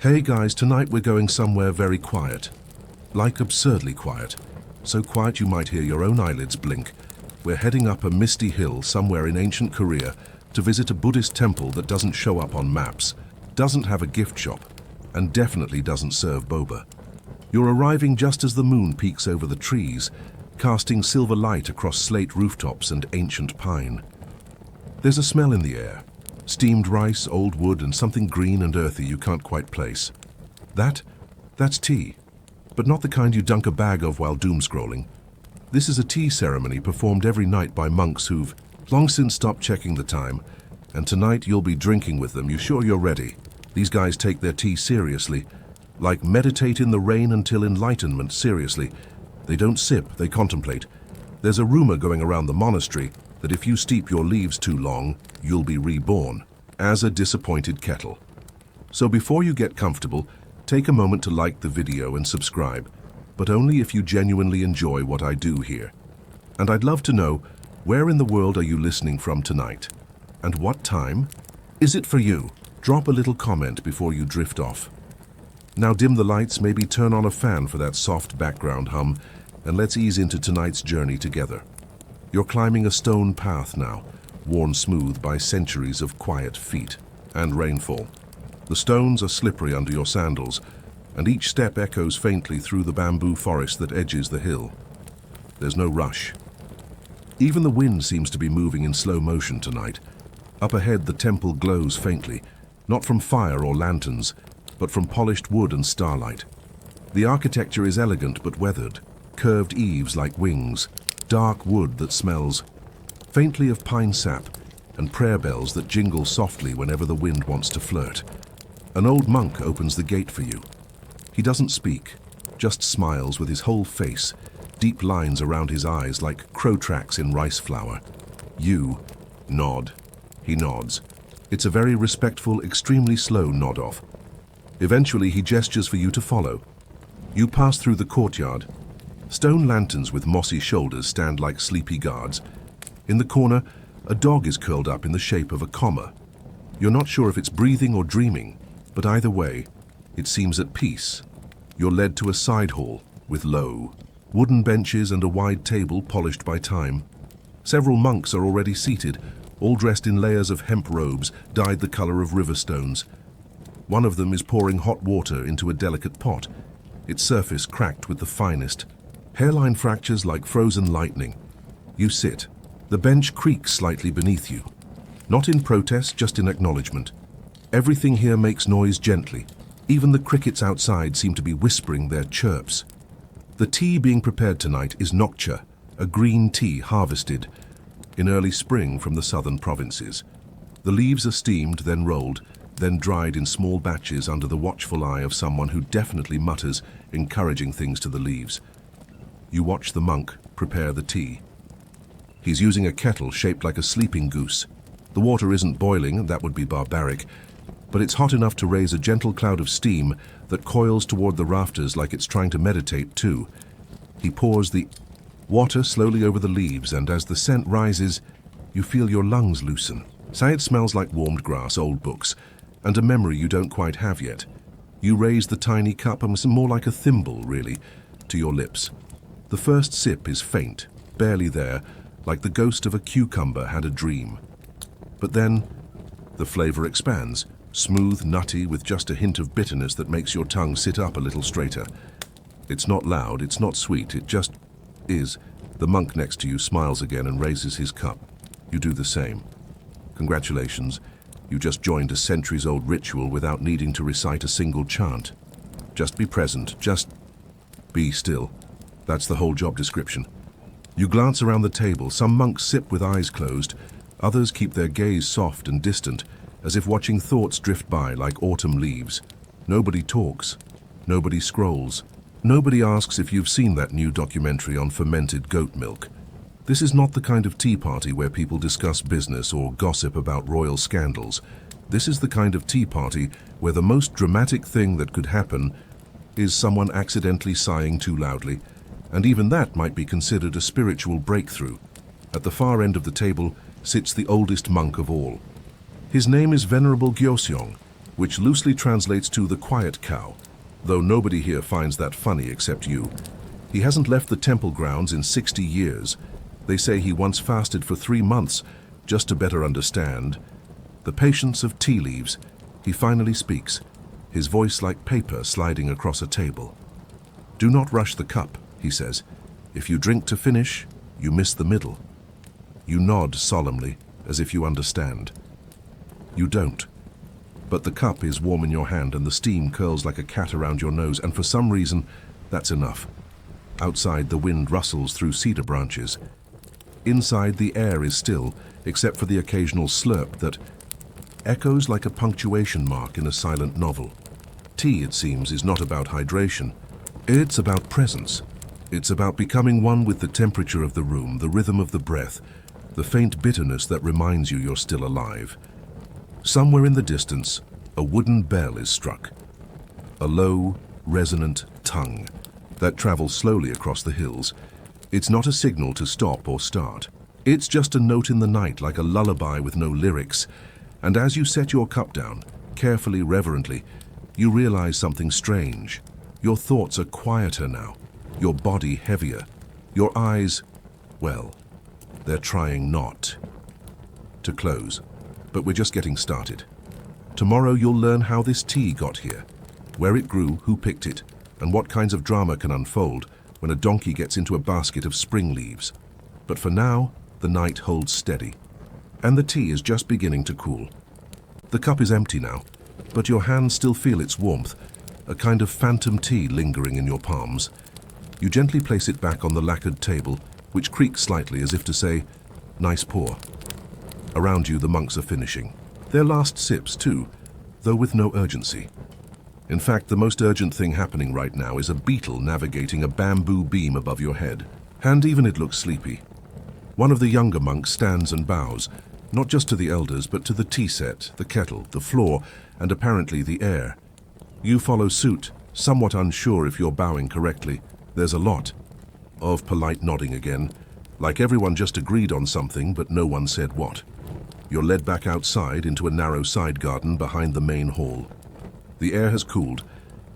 Hey guys, tonight we're going somewhere very quiet. Like absurdly quiet. So quiet you might hear your own eyelids blink. We're heading up a misty hill somewhere in ancient Korea to visit a Buddhist temple that doesn't show up on maps, doesn't have a gift shop, and definitely doesn't serve boba. You're arriving just as the moon peeks over the trees, casting silver light across slate rooftops and ancient pine. There's a smell in the air. Steamed rice, old wood, and something green and earthy you can't quite place. That's tea. But not the kind you dunk a bag of while doom-scrolling. This is a tea ceremony performed every night by monks who've long since stopped checking the time, and tonight you'll be drinking with them. You sure you're ready? These guys take their tea seriously. Like meditate in the rain until enlightenment, seriously. They don't sip, they contemplate. There's a rumor going around the monastery that if you steep your leaves too long, you'll be reborn as a disappointed kettle. So before you get comfortable, take a moment to like the video and subscribe, but only if you genuinely enjoy what I do here. And I'd love to know, where in the world are you listening from tonight? And what time? Is it for you? Drop a little comment before you drift off. Now dim the lights, maybe turn on a fan for that soft background hum, and let's ease into tonight's journey together. You're climbing a stone path now, worn smooth by centuries of quiet feet and rainfall. The stones are slippery under your sandals, and each step echoes faintly through the bamboo forest that edges the hill. There's no rush. Even the wind seems to be moving in slow motion tonight. Up ahead, the temple glows faintly, not from fire or lanterns, but from polished wood and starlight. The architecture is elegant but weathered, curved eaves like wings, dark wood that smells faintly of pine sap, and prayer bells that jingle softly whenever the wind wants to flirt. An old monk opens the gate for you. He doesn't speak, just smiles with his whole face, deep lines around his eyes like crow tracks in rice flour. You nod. He nods. It's a very respectful, extremely slow nod off. Eventually he gestures for you to follow. You pass through the courtyard. Stone lanterns with mossy shoulders stand like sleepy guards. In the corner, a dog is curled up in the shape of a comma. You're not sure if it's breathing or dreaming, but either way, it seems at peace. You're led to a side hall with low wooden benches and a wide table polished by time. Several monks are already seated, all dressed in layers of hemp robes dyed the color of river stones. One of them is pouring hot water into a delicate pot, its surface cracked with the finest. Hairline fractures like frozen lightning. You sit. The bench creaks slightly beneath you. Not in protest, just in acknowledgement. Everything here makes noise gently. Even the crickets outside seem to be whispering their chirps. The tea being prepared tonight is nokcha, a green tea harvested in early spring from the southern provinces. The leaves are steamed, then rolled, then dried in small batches under the watchful eye of someone who definitely mutters encouraging things to the leaves. You watch the monk prepare the tea. He's using a kettle shaped like a sleeping goose. The water isn't boiling, that would be barbaric, but it's hot enough to raise a gentle cloud of steam that coils toward the rafters like it's trying to meditate too. He pours the water slowly over the leaves, and as the scent rises, you feel your lungs loosen. Say it smells like warmed grass, old books, and a memory you don't quite have yet. You raise the tiny cup, and more like a thimble, really, to your lips. The first sip is faint, barely there, like the ghost of a cucumber had a dream. But then, the flavor expands, smooth, nutty, with just a hint of bitterness that makes your tongue sit up a little straighter. It's not loud, it's not sweet, it just is. The monk next to you smiles again and raises his cup. You do the same. Congratulations, you just joined a centuries-old ritual without needing to recite a single chant. Just be present, just be still. That's the whole job description. You glance around the table. Some monks sip with eyes closed. Others keep their gaze soft and distant, as if watching thoughts drift by like autumn leaves. Nobody talks. Nobody scrolls. Nobody asks if you've seen that new documentary on fermented goat milk. This is not the kind of tea party where people discuss business or gossip about royal scandals. This is the kind of tea party where the most dramatic thing that could happen is someone accidentally sighing too loudly, and even that might be considered a spiritual breakthrough. At the far end of the table sits the oldest monk of all. His name is Venerable Gyoseong. which loosely translates to the quiet cow, though nobody here finds that funny except you. He hasn't left the temple grounds in 60 years. They say he once fasted for 3 months just to better understand. The patience of tea leaves. He finally speaks, his voice like paper sliding across a table. "Do not rush the cup," he says. "If you drink to finish, you miss the middle." You nod solemnly, as if you understand. You don't. But the cup is warm in your hand and the steam curls like a cat around your nose, and for some reason, that's enough. Outside, the wind rustles through cedar branches. Inside, the air is still, except for the occasional slurp that echoes like a punctuation mark in a silent novel. Tea, it seems, is not about hydration. It's about presence. It's about becoming one with the temperature of the room, the rhythm of the breath, the faint bitterness that reminds you you're still alive. Somewhere in the distance, a wooden bell is struck. A low, resonant tongue that travels slowly across the hills. It's not a signal to stop or start. It's just a note in the night, like a lullaby with no lyrics. And as you set your cup down, carefully, reverently, you realize something strange. Your thoughts are quieter now, your body heavier, your eyes, well, they're trying not to close. But we're just getting started. Tomorrow you'll learn how this tea got here, where it grew, who picked it, and what kinds of drama can unfold when a donkey gets into a basket of spring leaves. But for now, the night holds steady, and the tea is just beginning to cool. The cup is empty now, but your hands still feel its warmth, a kind of phantom tea lingering in your palms. You gently place it back on the lacquered table, which creaks slightly as if to say, "Nice pour." Around you, the monks are finishing their last sips too, though with no urgency. In fact, the most urgent thing happening right now is a beetle navigating a bamboo beam above your head, and even it looks sleepy. One of the younger monks stands and bows, not just to the elders, but to the tea set, the kettle, the floor, and apparently the air. You follow suit, somewhat unsure if you're bowing correctly. There's a lot of polite nodding again, like everyone just agreed on something, but no one said what. You're led back outside into a narrow side garden behind the main hall. The air has cooled,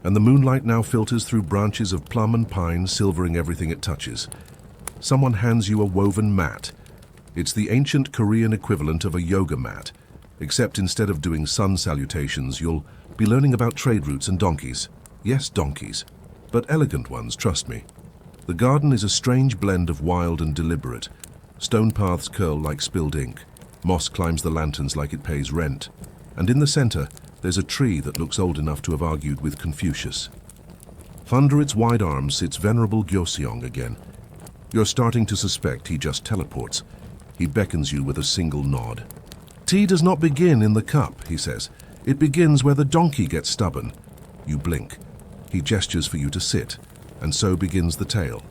and the moonlight now filters through branches of plum and pine, silvering everything it touches. Someone hands you a woven mat. It's the ancient Korean equivalent of a yoga mat, except instead of doing sun salutations, you'll be learning about trade routes and donkeys. Yes, donkeys, but elegant ones, trust me. The garden is a strange blend of wild and deliberate. Stone paths curl like spilled ink. Moss climbs the lanterns like it pays rent. And in the center, there's a tree that looks old enough to have argued with Confucius. Under its wide arms sits venerable Gyoseong again. You're starting to suspect he just teleports. He beckons you with a single nod. "Tea does not begin in the cup," he says. "It begins where the donkey gets stubborn." You blink. He gestures for you to sit, and so begins the tale.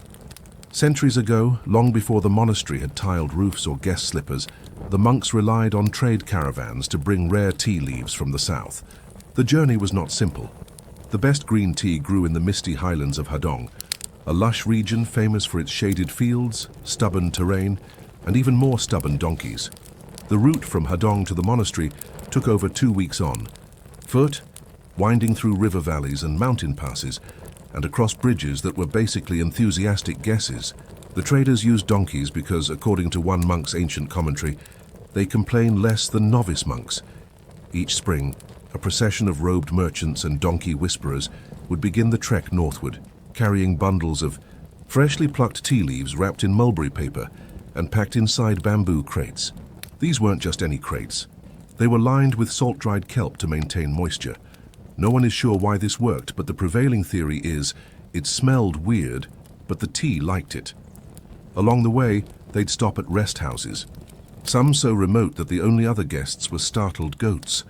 Centuries ago, long before the monastery had tiled roofs or guest slippers, the monks relied on trade caravans to bring rare tea leaves from the south. The journey was not simple. The best green tea grew in the misty highlands of Hadong, a lush region famous for its shaded fields, stubborn terrain, and even more stubborn donkeys. The route from Hadong to the monastery took over 2 weeks on foot, winding through river valleys and mountain passes, and across bridges that were basically enthusiastic guesses. The traders used donkeys because, according to one monk's ancient commentary, they complain less than novice monks. Each spring, a procession of robed merchants and donkey whisperers would begin the trek northward, carrying bundles of freshly plucked tea leaves wrapped in mulberry paper and packed inside bamboo crates. These weren't just any crates. They were lined with salt-dried kelp to maintain moisture. No one is sure why this worked, but the prevailing theory is it smelled weird, but the tea liked it. Along the way, they'd stop at rest houses, some so remote that the only other guests were startled goats.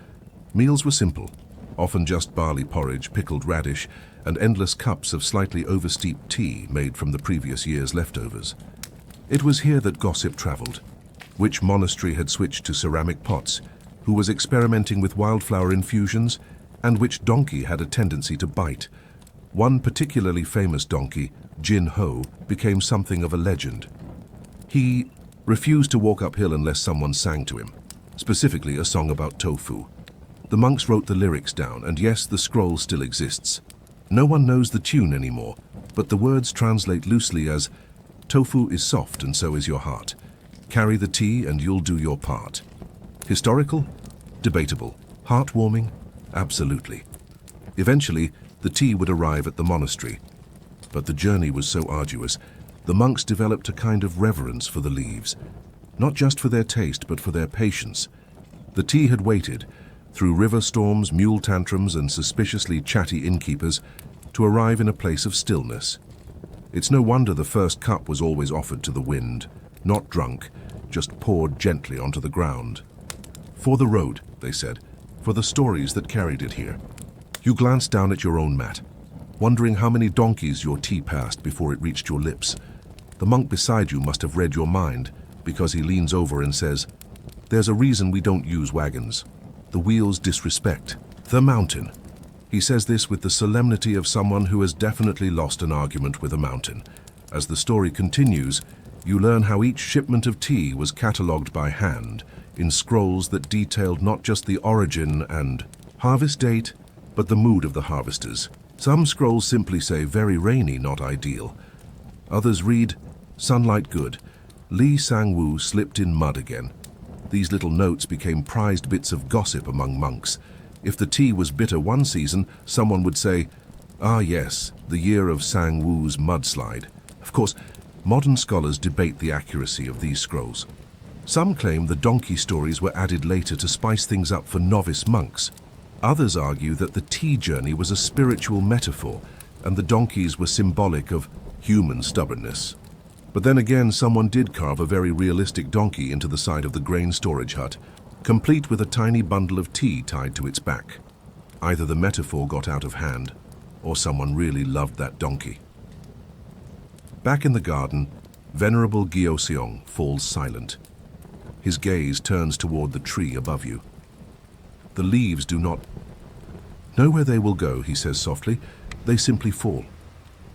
Meals were simple, often just barley porridge, pickled radish, and endless cups of slightly oversteeped tea made from the previous year's leftovers. It was here that gossip traveled. Which monastery had switched to ceramic pots, who was experimenting with wildflower infusions, and which donkey had a tendency to bite. One particularly famous donkey, Jin Ho, became something of a legend. He refused to walk uphill unless someone sang to him, specifically a song about tofu. The monks wrote the lyrics down, and yes, the scroll still exists. No one knows the tune anymore, but the words translate loosely as, "Tofu is soft and so is your heart. Carry the tea and you'll do your part." Historical? Debatable. Heartwarming? Absolutely. Eventually, the tea would arrive at the monastery. But the journey was so arduous, the monks developed a kind of reverence for the leaves, not just for their taste, but for their patience. The tea had waited, through river storms, mule tantrums, and suspiciously chatty innkeepers, to arrive in a place of stillness. It's no wonder the first cup was always offered to the wind, not drunk, just poured gently onto the ground. "For the road," they said, "for the stories that carried it here." You glanced down at your own mat, wondering how many donkeys your tea passed before it reached your lips. The monk beside you must have read your mind, because he leans over and says, "There's a reason we don't use wagons. The wheels disrespect the mountain." He says this with the solemnity of someone who has definitely lost an argument with a mountain. As the story continues, you learn how each shipment of tea was catalogued by hand, in scrolls that detailed not just the origin and harvest date, but the mood of the harvesters. Some scrolls simply say very rainy, not ideal. Others read, "Sunlight good. Li Sang-woo slipped in mud again." These little notes became prized bits of gossip among monks. If the tea was bitter one season, someone would say, "Ah yes, the year of Sang-woo's mudslide." Of course, modern scholars debate the accuracy of these scrolls. Some claim the donkey stories were added later to spice things up for novice monks. Others argue that the tea journey was a spiritual metaphor, and the donkeys were symbolic of human stubbornness. But then again, someone did carve a very realistic donkey into the side of the grain storage hut, complete with a tiny bundle of tea tied to its back. Either the metaphor got out of hand, or someone really loved that donkey. Back in the garden, Venerable Gyeoseong falls silent. His gaze turns toward the tree above you. The leaves do not know where they will go, he says softly. They simply fall.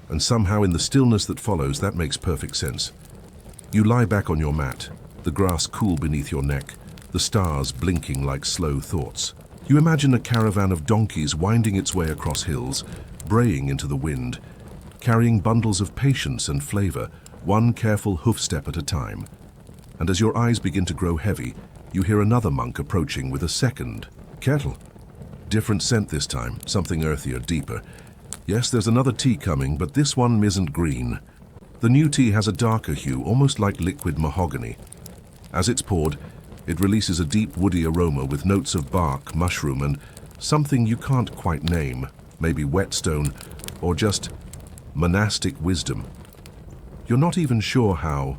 And somehow in the stillness that follows, that makes perfect sense. You lie back on your mat, the grass cool beneath your neck, the stars blinking like slow thoughts. You imagine a caravan of donkeys winding its way across hills, braying into the wind, carrying bundles of patience and flavor, one careful hoof step at a time. And as your eyes begin to grow heavy, you hear another monk approaching with a second kettle. Different scent this time, something earthier, deeper. Yes, there's another tea coming, but this one isn't green. The new tea has a darker hue, almost like liquid mahogany. As it's poured, it releases a deep woody aroma with notes of bark, mushroom, and something you can't quite name, maybe whetstone, or just monastic wisdom. You're not even sure how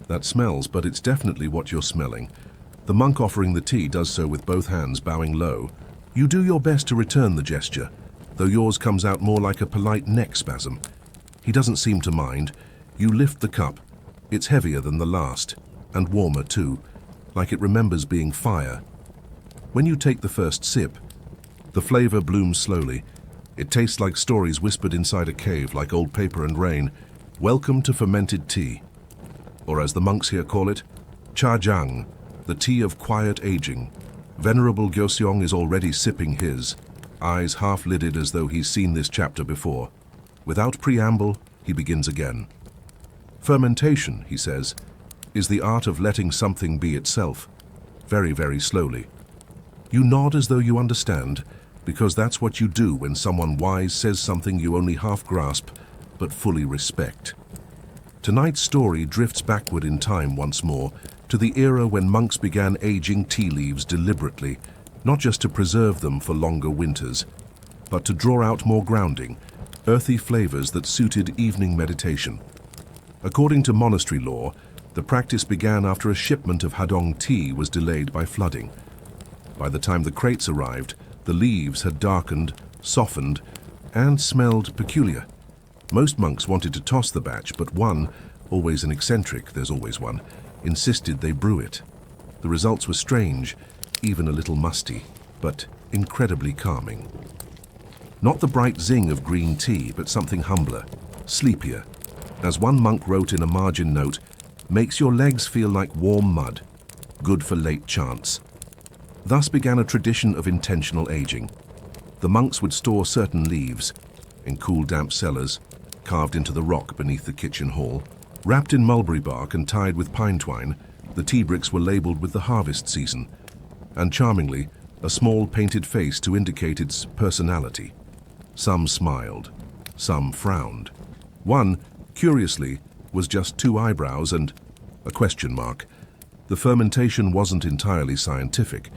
that smells, but it's definitely what you're smelling. The monk offering the tea does so with both hands, bowing low. You do your best to return the gesture, though yours comes out more like a polite neck spasm. He doesn't seem to mind. You lift the cup. It's heavier than the last, and warmer too, like it remembers being fire. When you take the first sip, the flavor blooms slowly. It tastes like stories whispered inside a cave, like old paper and rain. Welcome to fermented tea. Or as the monks here call it, cha-jang, the tea of quiet aging. Venerable Gyeoseong is already sipping his, eyes half-lidded as though he's seen this chapter before. Without preamble, he begins again. Fermentation, he says, is the art of letting something be itself, very, very slowly. You nod as though you understand, because that's what you do when someone wise says something you only half grasp, but fully respect. Tonight's story drifts backward in time once more, to the era when monks began aging tea leaves deliberately, not just to preserve them for longer winters, but to draw out more grounding, earthy flavors that suited evening meditation. According to monastery law, the practice began after a shipment of Hadong tea was delayed by flooding. By the time the crates arrived, the leaves had darkened, softened, and smelled peculiar. Most monks wanted to toss the batch, but one, always an eccentric, there's always one, insisted they brew it. The results were strange, even a little musty, but incredibly calming. Not the bright zing of green tea, but something humbler, sleepier. As one monk wrote in a margin note, makes your legs feel like warm mud, good for late chants. Thus began a tradition of intentional aging. The monks would store certain leaves in cool, damp cellars, carved into the rock beneath the kitchen hall. Wrapped in mulberry bark and tied with pine twine, the tea bricks were labeled with the harvest season, and charmingly, a small painted face to indicate its personality. Some smiled, some frowned. One, curiously, was just 2 eyebrows and a question mark. The fermentation wasn't entirely scientific.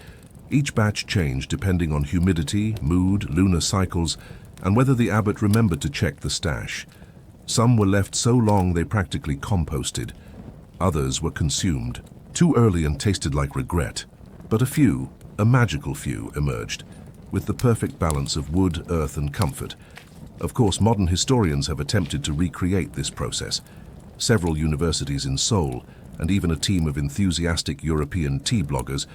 Each batch changed depending on humidity, mood, lunar cycles, and whether the abbot remembered to check the stash. Some were left so long they practically composted. Others were consumed, too early and tasted like regret. But a few, a magical few, emerged, with the perfect balance of wood, earth, and comfort. Of course, modern historians have attempted to recreate this process. Several universities in Seoul, and even a team of enthusiastic European tea bloggers,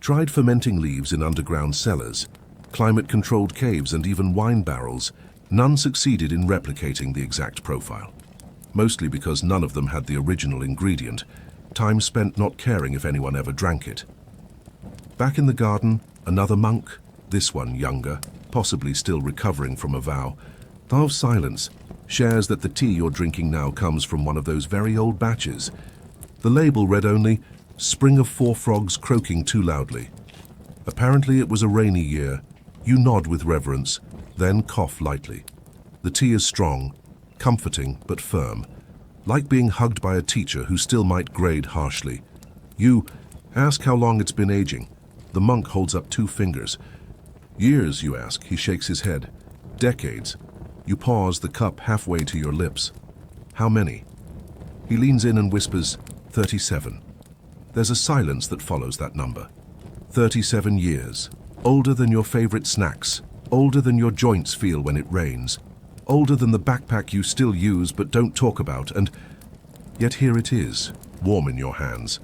tried fermenting leaves in underground cellars, climate-controlled caves, and even wine barrels. None succeeded in replicating the exact profile. Mostly because none of them had the original ingredient, time spent not caring if anyone ever drank it. Back in the garden, another monk, this one younger, possibly still recovering from a vow, of silence, shares that the tea you're drinking now comes from one of those very old batches. The label read only, "Spring of 4 frogs croaking too loudly." Apparently it was a rainy year. You nod with reverence, then cough lightly. The tea is strong, comforting but firm, like being hugged by a teacher who still might grade harshly. You ask how long it's been aging. The monk holds up 2 fingers. Years, you ask. He shakes his head. Decades. You pause, the cup halfway to your lips. How many? He leans in and whispers, 37. There's a silence that follows that number. 37 years. Older than your favorite snacks. Older than your joints feel when it rains. Older than the backpack you still use but don't talk about, and yet here it is, warm in your hands.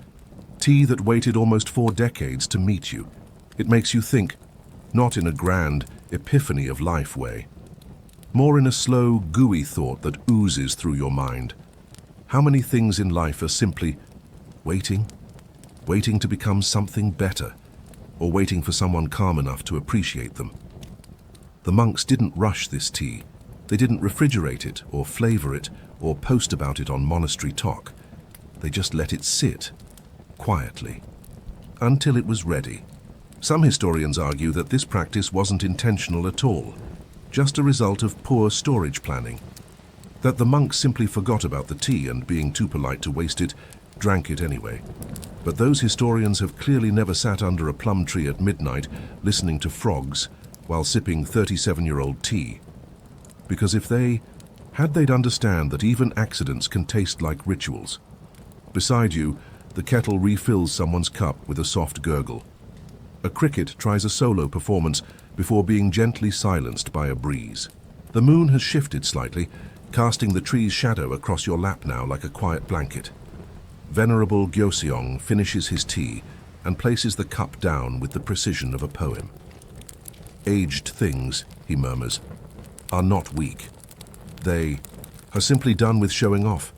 Tea that waited almost 4 decades to meet you. It makes you think, not in a grand epiphany of life way, more in a slow, gooey thought that oozes through your mind. How many things in life are simply waiting? Waiting to become something better, or waiting for someone calm enough to appreciate them. The monks didn't rush this tea. They didn't refrigerate it, or flavor it, or post about it on monastery talk. They just let it sit, quietly, until it was ready. Some historians argue that this practice wasn't intentional at all, just a result of poor storage planning. That the monks simply forgot about the tea and, being too polite to waste it, drank it anyway. But those historians have clearly never sat under a plum tree at midnight listening to frogs while sipping 37-year-old tea. Because if they had, they'd understand that even accidents can taste like rituals. Beside you, the kettle refills someone's cup with a soft gurgle. A cricket tries a solo performance before being gently silenced by a breeze. The moon has shifted slightly, casting the tree's shadow across your lap now like a quiet blanket. Venerable Gyoseong finishes his tea and places the cup down with the precision of a poem. Aged things, he murmurs, are not weak. They are simply done with showing off.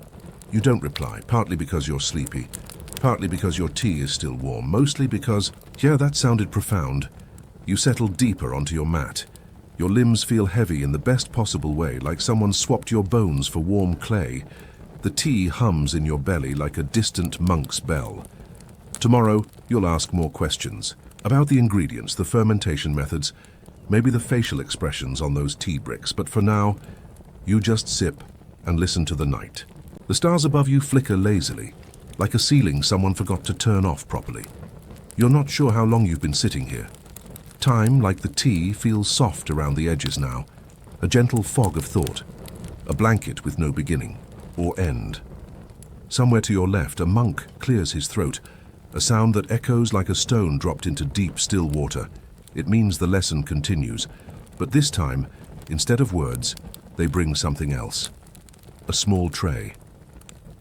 You don't reply, partly because you're sleepy, partly because your tea is still warm, mostly because, yeah, that sounded profound. You settle deeper onto your mat. Your limbs feel heavy in the best possible way, like someone swapped your bones for warm clay. The tea hums in your belly like a distant monk's bell. Tomorrow, you'll ask more questions about the ingredients, the fermentation methods, maybe the facial expressions on those tea bricks, but for now, you just sip and listen to the night. The stars above you flicker lazily, like a ceiling someone forgot to turn off properly. You're not sure how long you've been sitting here. Time, like the tea, feels soft around the edges now, a gentle fog of thought, a blanket with no beginning or end. Somewhere to your left, a monk clears his throat, a sound that echoes like a stone dropped into deep, still water. It means the lesson continues, but this time, instead of words, they bring something else. A small tray.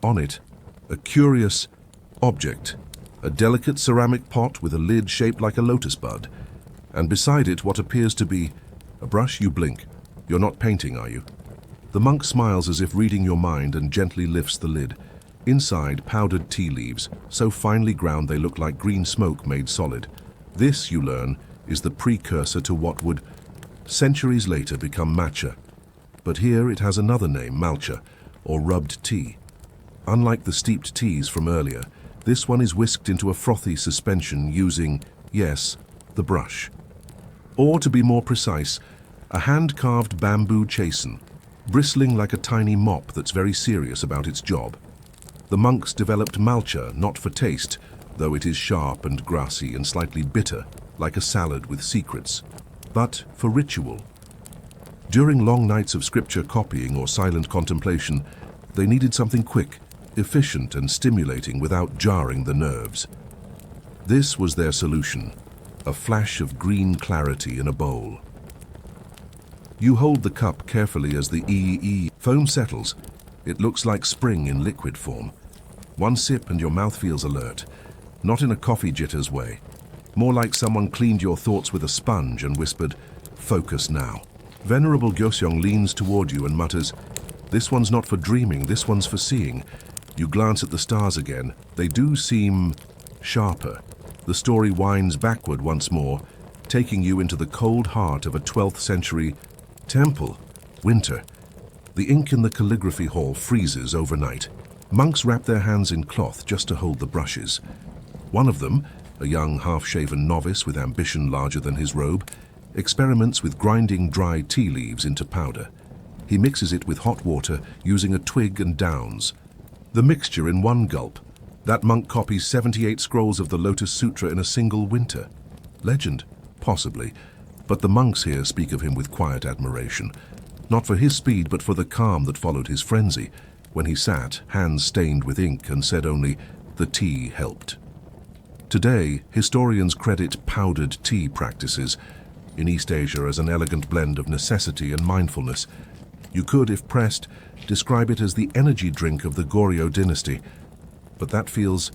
On it, a curious object, a delicate ceramic pot with a lid shaped like a lotus bud, and beside it what appears to be a brush. You blink. You're not painting, are you? The monk smiles as if reading your mind and gently lifts the lid. Inside, powdered tea leaves, so finely ground they look like green smoke made solid. This, you learn, is the precursor to what would, centuries later, become matcha. But here it has another name, malcha, or rubbed tea. Unlike the steeped teas from earlier, this one is whisked into a frothy suspension using, yes, the brush. Or, to be more precise, a hand-carved bamboo chasen, bristling like a tiny mop that's very serious about its job. The monks developed malcha not for taste, though it is sharp and grassy and slightly bitter, like a salad with secrets, but for ritual. During long nights of scripture copying or silent contemplation, they needed something quick, efficient and stimulating without jarring the nerves. This was their solution, a flash of green clarity in a bowl. You hold the cup carefully as the foam settles. It looks like spring in liquid form. One sip and your mouth feels alert, not in a coffee jitters way, more like someone cleaned your thoughts with a sponge and whispered, "Focus now." Venerable Gyoseong leans toward you and mutters, "This one's not for dreaming, this one's for seeing." You glance at the stars again. They do seem sharper. The story winds backward once more, taking you into the cold heart of a 12th century temple. Winter. The ink in the calligraphy hall freezes overnight. Monks wrap their hands in cloth just to hold the brushes. One of them, a young half-shaven novice with ambition larger than his robe, experiments with grinding dry tea leaves into powder. He mixes it with hot water using a twig and downs. The mixture in one gulp. That monk copies 78 scrolls of the Lotus Sutra in a single winter. Legend? Possibly. But the monks here speak of him with quiet admiration. Not for his speed, but for the calm that followed his frenzy, when he sat, hands stained with ink, and said only, "The tea helped." Today, historians credit powdered tea practices in East Asia as an elegant blend of necessity and mindfulness. You could, if pressed, describe it as the energy drink of the Goryeo dynasty, but that feels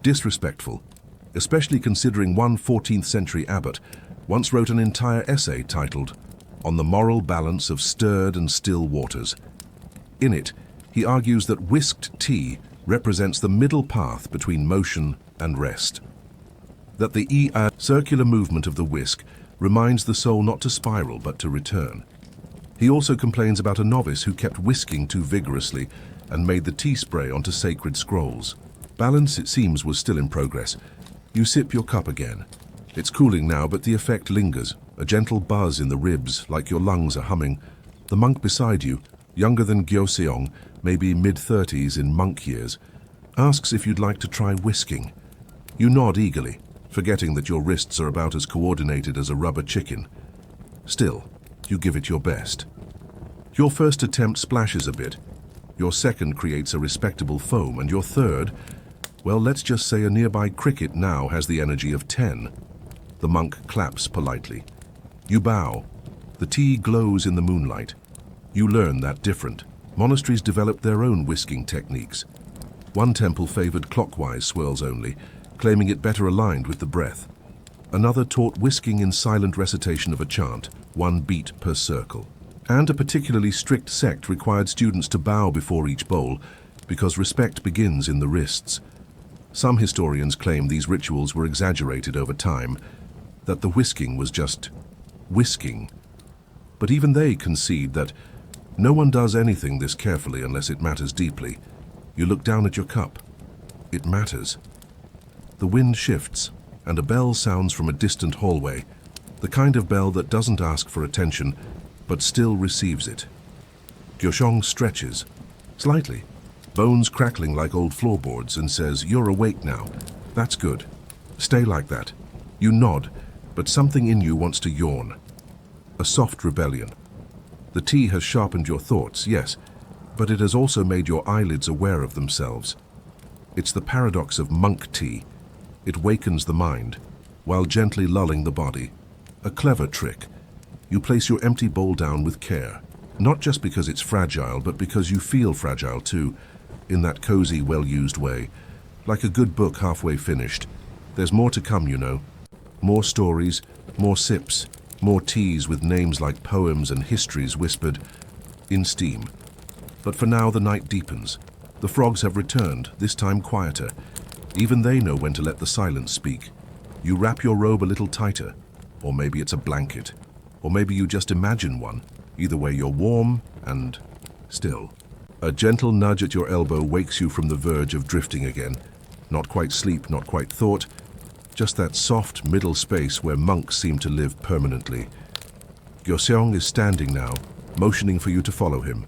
disrespectful, especially considering one 14th century abbot once wrote an entire essay titled "On the Moral Balance of Stirred and Still Waters." In it, he argues that whisked tea represents the middle path between motion and rest. That the circular movement of the whisk reminds the soul not to spiral but to return. He also complains about a novice who kept whisking too vigorously and made the tea spray onto sacred scrolls. Balance, it seems, was still in progress. You sip your cup again. It's cooling now, but the effect lingers, a gentle buzz in the ribs, like your lungs are humming. The monk beside you, younger than Gyoseong, maybe mid-30s in monk years, asks if you'd like to try whisking. You nod eagerly, forgetting that your wrists are about as coordinated as a rubber chicken. Still, you give it your best. Your first attempt splashes a bit. Your second creates a respectable foam, and your third, well, let's just say a nearby cricket now has the energy of 10. The monk claps politely. You bow. The tea glows in the moonlight. You learn that different. Monasteries developed their own whisking techniques. One temple favored clockwise swirls only, claiming it better aligned with the breath. Another taught whisking in silent recitation of a chant, one beat per circle. And a particularly strict sect required students to bow before each bowl, because respect begins in the wrists. Some historians claim these rituals were exaggerated over time, that the whisking was just whisking. But even they concede that no one does anything this carefully unless it matters deeply. You look down at your cup. It matters. The wind shifts, and a bell sounds from a distant hallway, the kind of bell that doesn't ask for attention, but still receives it. Gyoseong stretches, slightly, bones crackling like old floorboards, and says, "You're awake now. That's good. Stay like that." You nod, but something in you wants to yawn. A soft rebellion. The tea has sharpened your thoughts, yes, but it has also made your eyelids aware of themselves. It's the paradox of monk tea. It wakens the mind, while gently lulling the body. A clever trick. You place your empty bowl down with care, not just because it's fragile, but because you feel fragile too, in that cozy, well-used way. Like a good book halfway finished. There's more to come, you know. More stories, more sips, more teas with names like poems and histories whispered in steam. But for now the night deepens. The frogs have returned, this time quieter. Even they know when to let the silence speak. You wrap your robe a little tighter, or maybe it's a blanket, or maybe you just imagine one. Either way, you're warm and still. A gentle nudge at your elbow wakes you from the verge of drifting again. Not quite sleep, not quite thought, just that soft middle space where monks seem to live permanently. Gyoseong is standing now, motioning for you to follow him.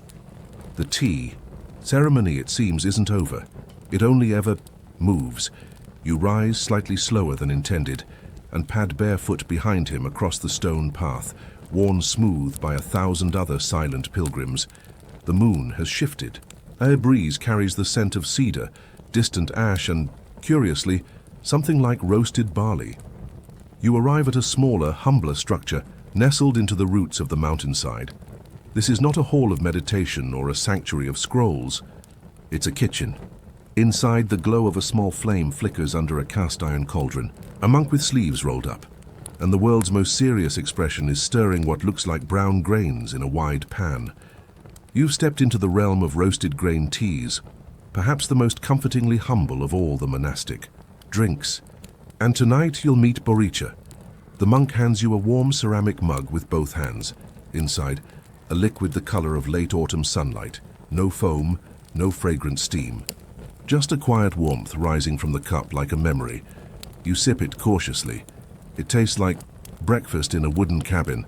The tea ceremony, it seems, isn't over. It only ever moves. You rise slightly slower than intended and pad barefoot behind him across the stone path, worn smooth by 1,000 other silent pilgrims. The moon has shifted. A breeze carries the scent of cedar, distant ash, and, curiously, something like roasted barley. You arrive at a smaller, humbler structure, nestled into the roots of the mountainside. This is not a hall of meditation or a sanctuary of scrolls. It's a kitchen. Inside, the glow of a small flame flickers under a cast-iron cauldron, a monk with sleeves rolled up, and the world's most serious expression is stirring what looks like brown grains in a wide pan. You've stepped into the realm of roasted grain teas, perhaps the most comfortingly humble of all the monastic drinks. And tonight you'll meet Boricha. The monk hands you a warm ceramic mug with both hands. Inside, a liquid the color of late autumn sunlight. No foam, no fragrant steam. Just a quiet warmth rising from the cup like a memory. You sip it cautiously. It tastes like breakfast in a wooden cabin.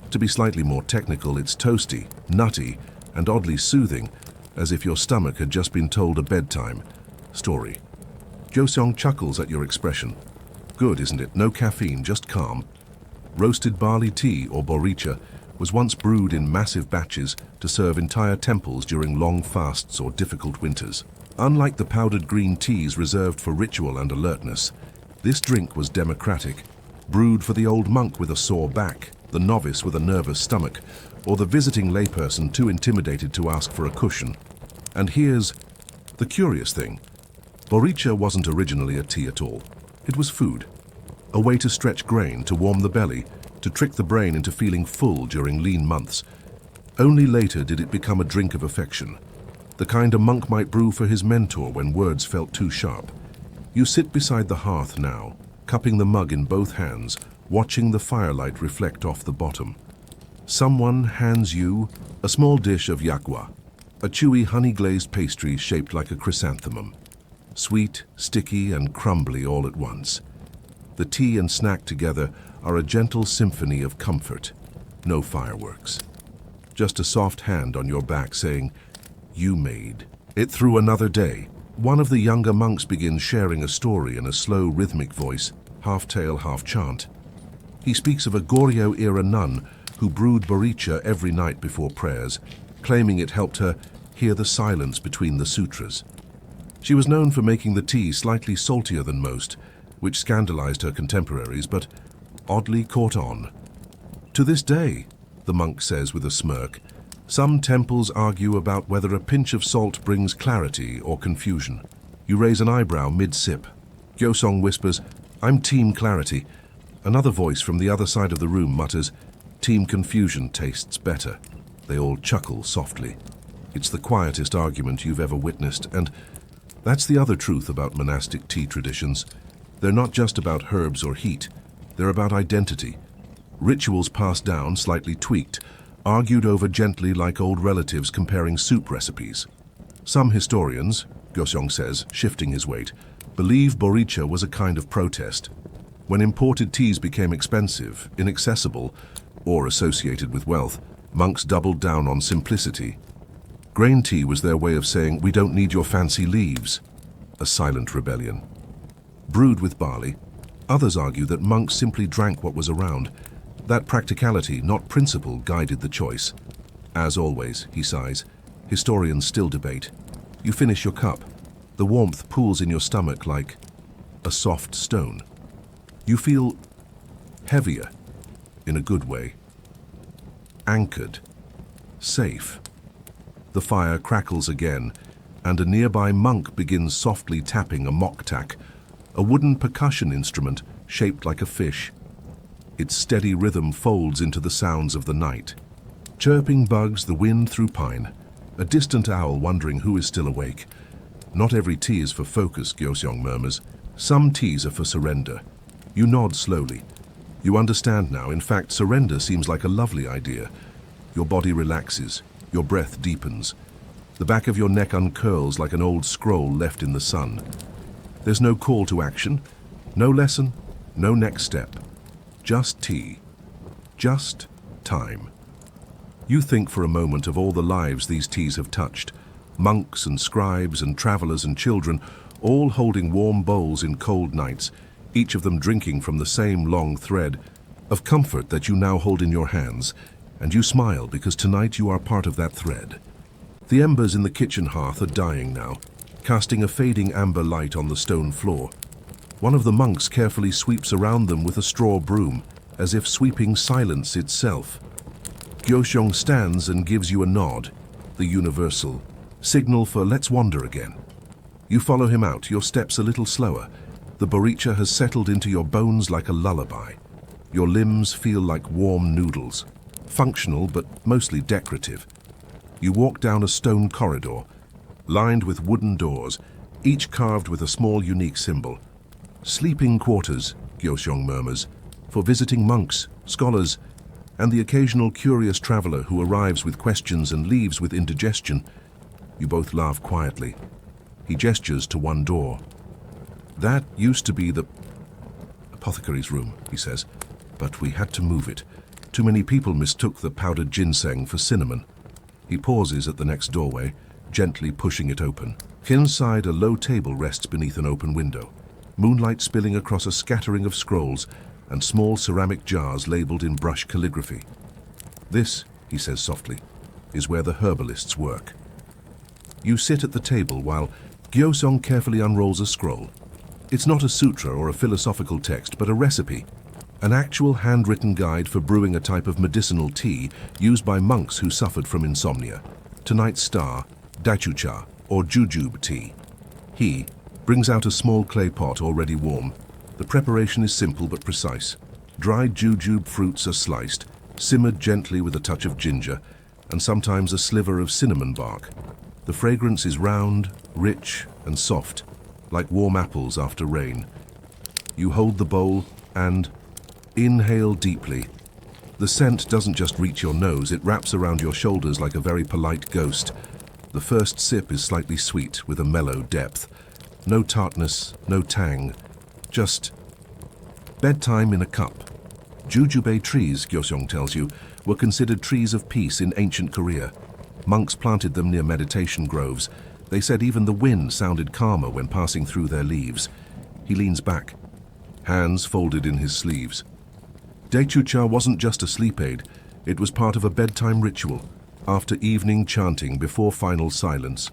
To be slightly more technical, it's toasty, nutty, and oddly soothing, as if your stomach had just been told a bedtime story. Gyoseong chuckles at your expression. Good, isn't it? No caffeine, just calm. Roasted barley tea, or boricha, was once brewed in massive batches to serve entire temples during long fasts or difficult winters. Unlike the powdered green teas reserved for ritual and alertness, this drink was democratic, brewed for the old monk with a sore back, the novice with a nervous stomach, or the visiting layperson too intimidated to ask for a cushion. And here's the curious thing. Boricha wasn't originally a tea at all. It was food, a way to stretch grain, to warm the belly, to trick the brain into feeling full during lean months. Only later did it become a drink of affection, the kind a monk might brew for his mentor when words felt too sharp. You sit beside the hearth now, cupping the mug in both hands, watching the firelight reflect off the bottom. Someone hands you a small dish of yakwa, a chewy honey-glazed pastry shaped like a chrysanthemum. Sweet, sticky, and crumbly all at once. The tea and snack together are a gentle symphony of comfort. No fireworks. Just a soft hand on your back saying, "You made it through another day." One of the younger monks begins sharing a story in a slow, rhythmic voice, half tale, half chant. He speaks of a Goryeo-era nun who brewed boricha every night before prayers, claiming it helped her hear the silence between the sutras. She was known for making the tea slightly saltier than most, which scandalized her contemporaries, but oddly caught on. To this day, the monk says with a smirk, some temples argue about whether a pinch of salt brings clarity or confusion. You raise an eyebrow mid-sip. Gyoseong whispers, "I'm Team Clarity." Another voice from the other side of the room mutters, "Team Confusion tastes better." They all chuckle softly. It's the quietest argument you've ever witnessed, and that's the other truth about monastic tea traditions. They're not just about herbs or heat. They're about identity. Rituals passed down, slightly tweaked, argued over gently like old relatives comparing soup recipes. Some historians, Gyoseong says, shifting his weight, believe boricha was a kind of protest. When imported teas became expensive, inaccessible, or associated with wealth, monks doubled down on simplicity. Grain tea was their way of saying, "We don't need your fancy leaves." A silent rebellion. Brewed with barley, others argue that monks simply drank what was around. That practicality, not principle, guided the choice. As always, he sighs, historians still debate. You finish your cup. The warmth pools in your stomach like a soft stone. You feel heavier, in a good way. Anchored. Safe. The fire crackles again, and a nearby monk begins softly tapping a moktak, a wooden percussion instrument shaped like a fish. Its steady rhythm folds into the sounds of the night. Chirping bugs, the wind through pine, a distant owl wondering who is still awake. Not every tea is for focus, Gyoseong murmurs. Some teas are for surrender. You nod slowly. You understand now. In fact, surrender seems like a lovely idea. Your body relaxes. Your breath deepens. The back of your neck uncurls like an old scroll left in the sun. There's no call to action, no lesson, no next step. Just tea. Just time. You think for a moment of all the lives these teas have touched. Monks and scribes and travelers and children, all holding warm bowls in cold nights, each of them drinking from the same long thread of comfort that you now hold in your hands, and you smile because tonight you are part of that thread. The embers in the kitchen hearth are dying now, casting a fading amber light on the stone floor. One of the monks carefully sweeps around them with a straw broom, as if sweeping silence itself. Gyoshong stands and gives you a nod, the universal signal for let's wander again. You follow him out, your steps a little slower. The boricha has settled into your bones like a lullaby. Your limbs feel like warm noodles, functional but mostly decorative. You walk down a stone corridor, lined with wooden doors, each carved with a small unique symbol. Sleeping quarters, Gyoshong murmurs, for visiting monks, scholars, and the occasional curious traveler who arrives with questions and leaves with indigestion. You both laugh quietly. He gestures to one door. That used to be the apothecary's room, he says, but we had to move it. Too many people mistook the powdered ginseng for cinnamon. He pauses at the next doorway, gently pushing it open. Inside, a low table rests beneath an open window, moonlight spilling across a scattering of scrolls and small ceramic jars labeled in brush calligraphy. This, he says softly, is where the herbalists work. You sit at the table while Gyoshong carefully unrolls a scroll. It's not a sutra or a philosophical text, but a recipe, an actual handwritten guide for brewing a type of medicinal tea used by monks who suffered from insomnia. Tonight's star, dachucha, or jujube tea. He brings out a small clay pot already warm. The preparation is simple but precise. Dried jujube fruits are sliced, simmered gently with a touch of ginger, and sometimes a sliver of cinnamon bark. The fragrance is round, rich, and soft, like warm apples after rain. You hold the bowl and inhale deeply. The scent doesn't just reach your nose, it wraps around your shoulders like a very polite ghost. The first sip is slightly sweet with a mellow depth. No tartness, no tang, just bedtime in a cup. Jujube trees, Gyoshong tells you, were considered trees of peace in ancient Korea. Monks planted them near meditation groves. They said even the wind sounded calmer when passing through their leaves. He leans back, hands folded in his sleeves. Dachucha wasn't just a sleep aid, it was part of a bedtime ritual, after evening chanting before final silence.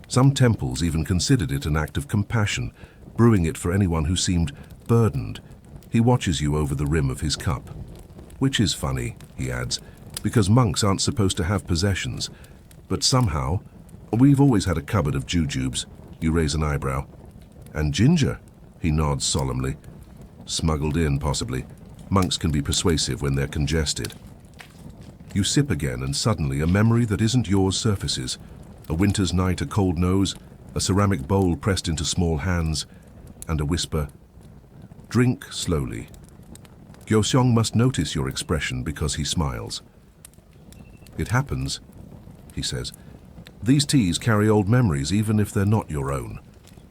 Some temples even considered it an act of compassion, brewing it for anyone who seemed burdened. He watches you over the rim of his cup. Which is funny, he adds, because monks aren't supposed to have possessions. But somehow, we've always had a cupboard of jujubes. You raise an eyebrow. And ginger, he nods solemnly. Smuggled in, possibly. Monks can be persuasive when they're congested. You sip again, and suddenly a memory that isn't yours surfaces. A winter's night, a cold nose, a ceramic bowl pressed into small hands, and a whisper, "Drink slowly." Gyoshong must notice your expression because he smiles. "It happens," he says. "These teas carry old memories even if they're not your own."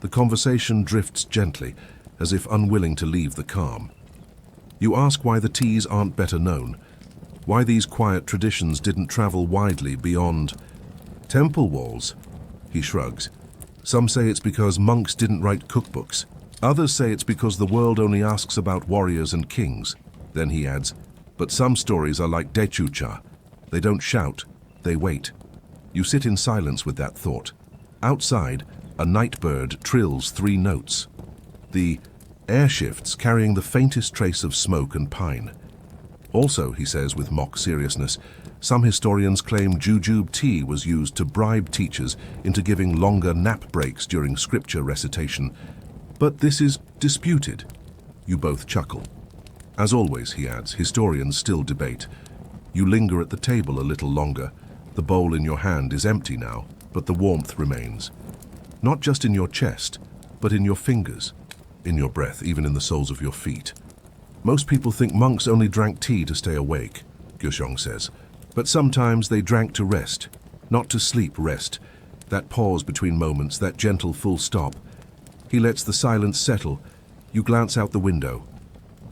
The conversation drifts gently, as if unwilling to leave the calm. You ask why the teas aren't better known, why these quiet traditions didn't travel widely beyond temple walls. He shrugs. Some say it's because monks didn't write cookbooks. Others say it's because the world only asks about warriors and kings. Then he adds, but some stories are like dachucha. They don't shout, they wait. You sit in silence with that thought. Outside, a night bird trills 3 notes. The air shifts, carrying the faintest trace of smoke and pine. Also, he says with mock seriousness, some historians claim jujube tea was used to bribe teachers into giving longer nap breaks during scripture recitation. But this is disputed. You both chuckle. As always, he adds, historians still debate. You linger at the table a little longer. The bowl in your hand is empty now, but the warmth remains. Not just in your chest, but in your fingers. in your breath, even in the soles of your feet. Most people think monks only drank tea to stay awake, Gyeongsong says. But sometimes they drank to rest, not to sleep, rest. That pause between moments, that gentle full stop. He lets the silence settle. You glance out the window.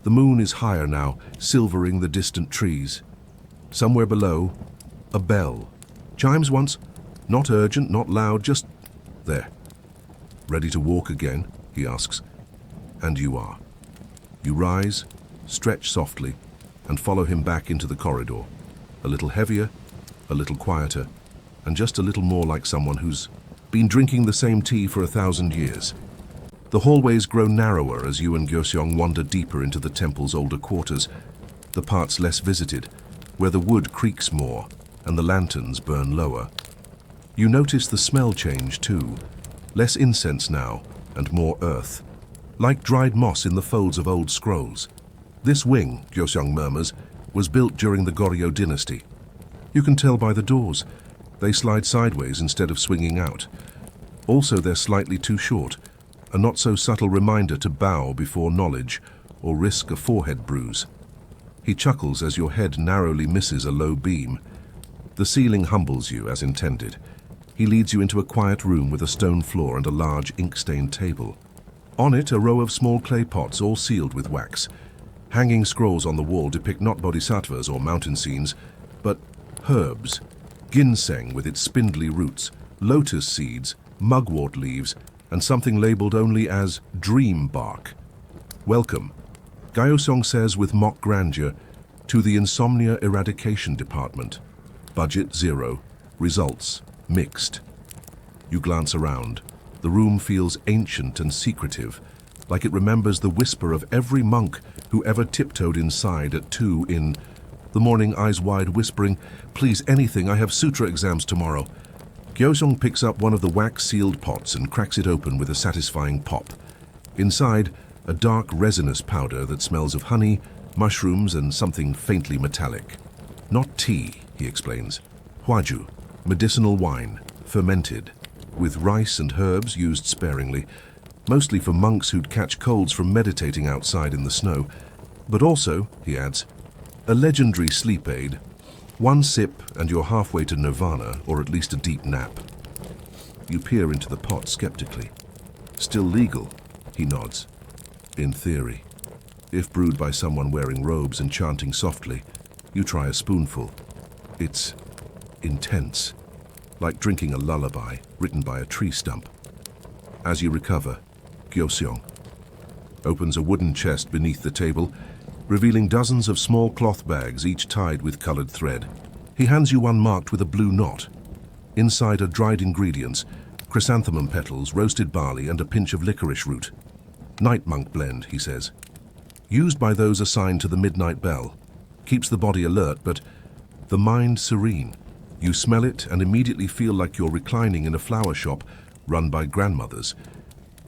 The moon is higher now, silvering the distant trees. Somewhere below, a bell. Chimes once, not urgent, not loud, just there. Ready to walk again, he asks. And you are. You rise, stretch softly, and follow him back into the corridor. A little heavier, a little quieter, and just a little more like someone who's been drinking the same tea for 1,000 years. The hallways grow narrower as you and Gyeongsong wander deeper into the temple's older quarters, the parts less visited, where the wood creaks more and the lanterns burn lower. You notice the smell change too, less incense now and more earth, like dried moss in the folds of old scrolls. This wing, Gyeongsong murmurs, was built during the Goryeo dynasty. You can tell by the doors. They slide sideways instead of swinging out. Also, they're slightly too short, a not-so-subtle reminder to bow before knowledge or risk a forehead bruise. He chuckles as your head narrowly misses a low beam. The ceiling humbles you as intended. He leads you into a quiet room with a stone floor and a large ink-stained table. On it, a row of small clay pots all sealed with wax. Hanging scrolls on the wall depict not bodhisattvas or mountain scenes, but herbs. Ginseng with its spindly roots, lotus seeds, mugwort leaves, and something labeled only as dream bark. Welcome, Gyeongsong says with mock grandeur, to the Insomnia Eradication Department. Budget 0, results mixed. You glance around. The room feels ancient and secretive, like it remembers the whisper of every monk who ever tiptoed inside at 2 in the morning, eyes wide, whispering, "Please, anything, I have sutra exams tomorrow." Gyeongsong picks up one of the wax-sealed pots and cracks it open with a satisfying pop. Inside, a dark resinous powder that smells of honey, mushrooms, and something faintly metallic. Not tea, he explains. Hwaju, medicinal wine, fermented, with rice and herbs used sparingly, mostly for monks who'd catch colds from meditating outside in the snow. But also, he adds, a legendary sleep aid. One sip and you're halfway to nirvana, or at least a deep nap. You peer into the pot skeptically. Still legal, he nods. In theory. If brewed by someone wearing robes and chanting softly, you try a spoonful. It's intense, like drinking a lullaby written by a tree stump. As you recover, Gyeongsong opens a wooden chest beneath the table, revealing dozens of small cloth bags, each tied with colored thread. He hands you one marked with a blue knot. Inside are dried ingredients, chrysanthemum petals, roasted barley, and a pinch of licorice root. Night monk blend, he says. Used by those assigned to the midnight bell. Keeps the body alert, but the mind serene. You smell it and immediately feel like you're reclining in a flower shop run by grandmothers.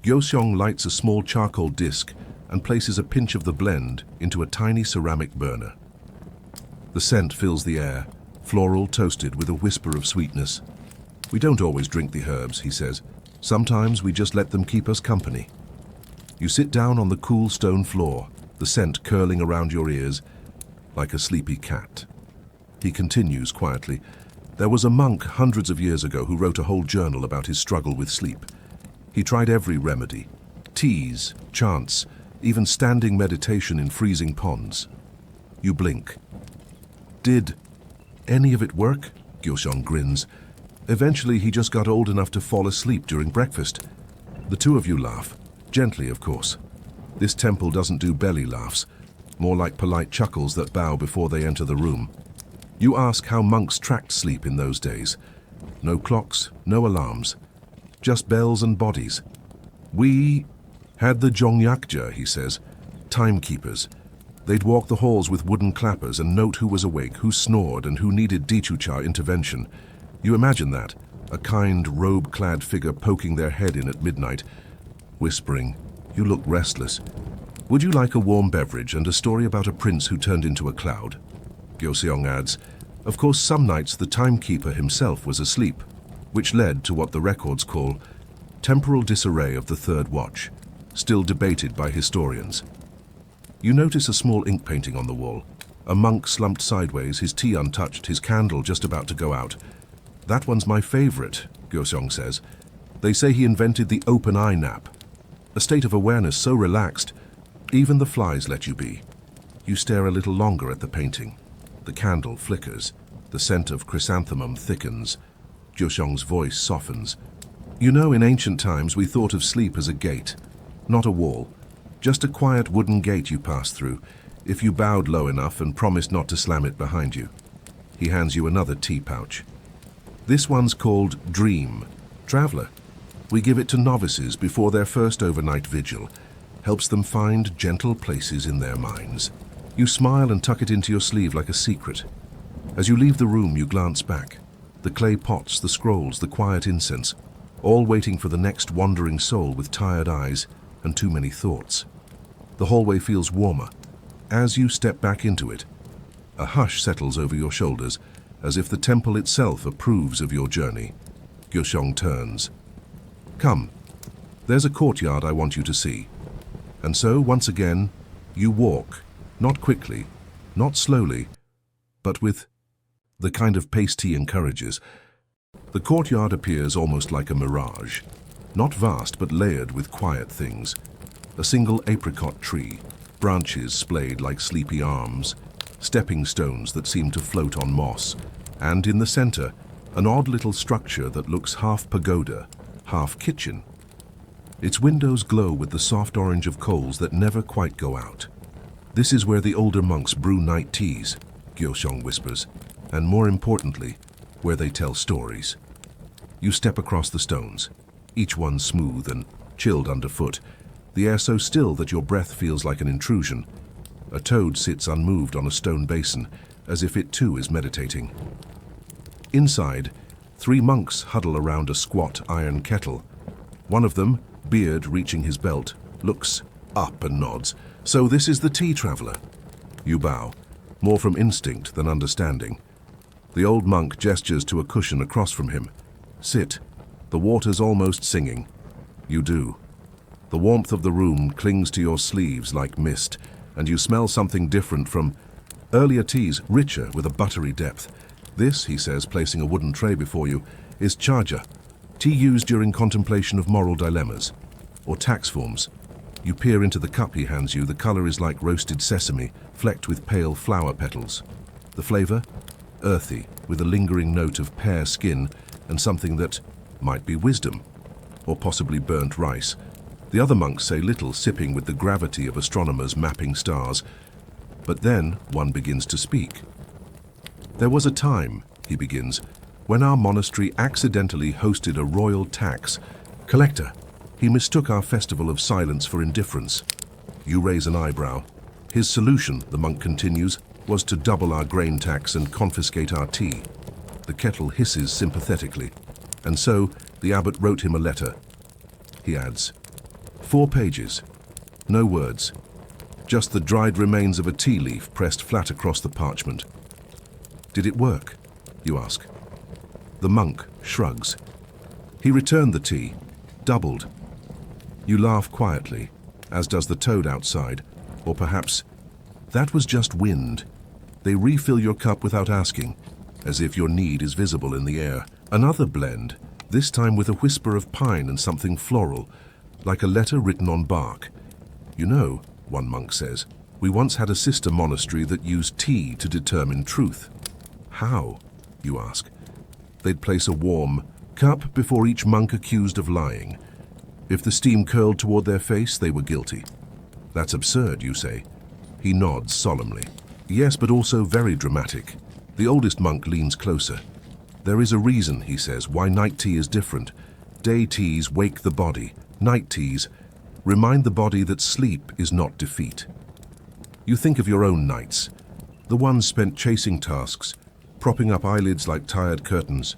Gyeongsong lights a small charcoal disc and places a pinch of the blend into a tiny ceramic burner. The scent fills the air, floral, toasted, with a whisper of sweetness. We don't always drink the herbs, he says. Sometimes we just let them keep us company. You sit down on the cool stone floor, the scent curling around your ears like a sleepy cat. He continues quietly. There was a monk hundreds of years ago who wrote a whole journal about his struggle with sleep. He tried every remedy, teas, chants, even standing meditation in freezing ponds. You blink. Did any of it work? Gyeongsong grins. Eventually he just got old enough to fall asleep during breakfast. The two of you laugh, gently of course. This temple doesn't do belly laughs, more like polite chuckles that bow before they enter the room. You ask how monks tracked sleep in those days. No clocks, no alarms, just bells and bodies. We had the Jongyakja, he says, timekeepers. They'd walk the halls with wooden clappers and note who was awake, who snored, and who needed Dichucha intervention. You imagine that, a kind, robe-clad figure poking their head in at midnight, whispering, "You look restless. Would you like a warm beverage and a story about a prince who turned into a cloud?" Gyeongsong adds, of course some nights the timekeeper himself was asleep, which led to what the records call temporal disarray of the third watch. still debated by historians. You notice a small ink painting on the wall. A monk slumped sideways, his tea untouched, his candle just about to go out. "That one's my favorite," Gyosong says. "They say he invented the open eye nap. A state of awareness so relaxed, even the flies let you be." You stare a little longer at the painting. The candle flickers. The scent of chrysanthemum thickens. Gyosong's voice softens. "You know, in ancient times we thought of sleep as a gate, not a wall. Just a quiet wooden gate you pass through, if you bowed low enough and promised not to slam it behind you." He hands you another tea pouch. "This one's called Dream. Traveler. We give it to novices before their first overnight vigil. Helps them find gentle places in their minds." You smile and tuck it into your sleeve like a secret. As you leave the room, you glance back. The clay pots, the scrolls, the quiet incense, all waiting for the next wandering soul with tired eyes and too many thoughts. The hallway feels warmer. As you step back into it, a hush settles over your shoulders, as if the temple itself approves of your journey. Gyosong turns. "Come, there's a courtyard I want you to see." And so, once again, you walk, not quickly, not slowly, but with the kind of pace tea encourages. The courtyard appears almost like a mirage, not vast but layered with quiet things. A single apricot tree, branches splayed like sleepy arms, stepping stones that seem to float on moss, and in the center, an odd little structure that looks half pagoda, half kitchen. Its windows glow with the soft orange of coals that never quite go out. "This is where the older monks brew night teas," Gyosong whispers, "and more importantly, where they tell stories." You step across the stones, each one smooth and chilled underfoot, the air so still that your breath feels like an intrusion. A toad sits unmoved on a stone basin, as if it too is meditating. Inside, 3 monks huddle around a squat iron kettle. One of them, beard reaching his belt, looks up and nods. "So this is the tea traveler." You bow, more from instinct than understanding. The old monk gestures to a cushion across from him. "Sit. The water's almost singing." You do. The warmth of the room clings to your sleeves like mist, and you smell something different from earlier teas, richer with a buttery depth. "This," he says, placing a wooden tray before you, "is chaja, tea used during contemplation of moral dilemmas, or tax forms." You peer into the cup he hands you. The color is like roasted sesame, flecked with pale flower petals. The flavor? Earthy, with a lingering note of pear skin and something that might be wisdom, or possibly burnt rice. The other monks say little, sipping with the gravity of astronomers mapping stars. But then one begins to speak. "There was a time," he begins, "when our monastery accidentally hosted a royal tax collector. He mistook our festival of silence for indifference." You raise an eyebrow. "His solution," the monk continues, "was to double our grain tax and confiscate our tea." The kettle hisses sympathetically. "And so the abbot wrote him a letter." He adds, 4 pages, no words, just the dried remains of a tea leaf pressed flat across the parchment. "Did it work?" you ask. The monk shrugs. "He returned the tea, doubled." You laugh quietly, as does the toad outside, or perhaps that was just wind. They refill your cup without asking, as if your need is visible in the air. Another blend, this time with a whisper of pine and something floral, like a letter written on bark. "You know," one monk says, "we once had a sister monastery that used tea to determine truth." "How?" you ask. "They'd place a warm cup before each monk accused of lying. If the steam curled toward their face, they were guilty." "That's absurd," you say. He nods solemnly. "Yes, but also very dramatic." The oldest monk leans closer. "There is a reason," he says, "why night tea is different. Day teas wake the body. Night teas remind the body that sleep is not defeat." You think of your own nights, the ones spent chasing tasks, propping up eyelids like tired curtains,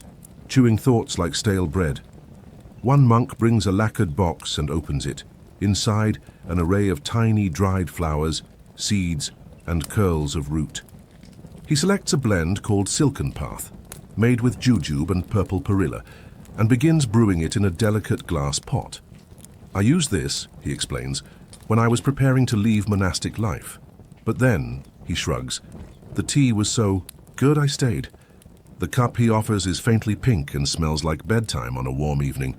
chewing thoughts like stale bread. One monk brings a lacquered box and opens it. Inside, an array of tiny dried flowers, seeds, and curls of root. He selects a blend called Silken Path, made with jujube and purple perilla, and begins brewing it in a delicate glass pot. I used this, he explains, when I was preparing to leave monastic life. But then, he shrugs, the tea was so good I stayed. The cup he offers is faintly pink and smells like bedtime on a warm evening.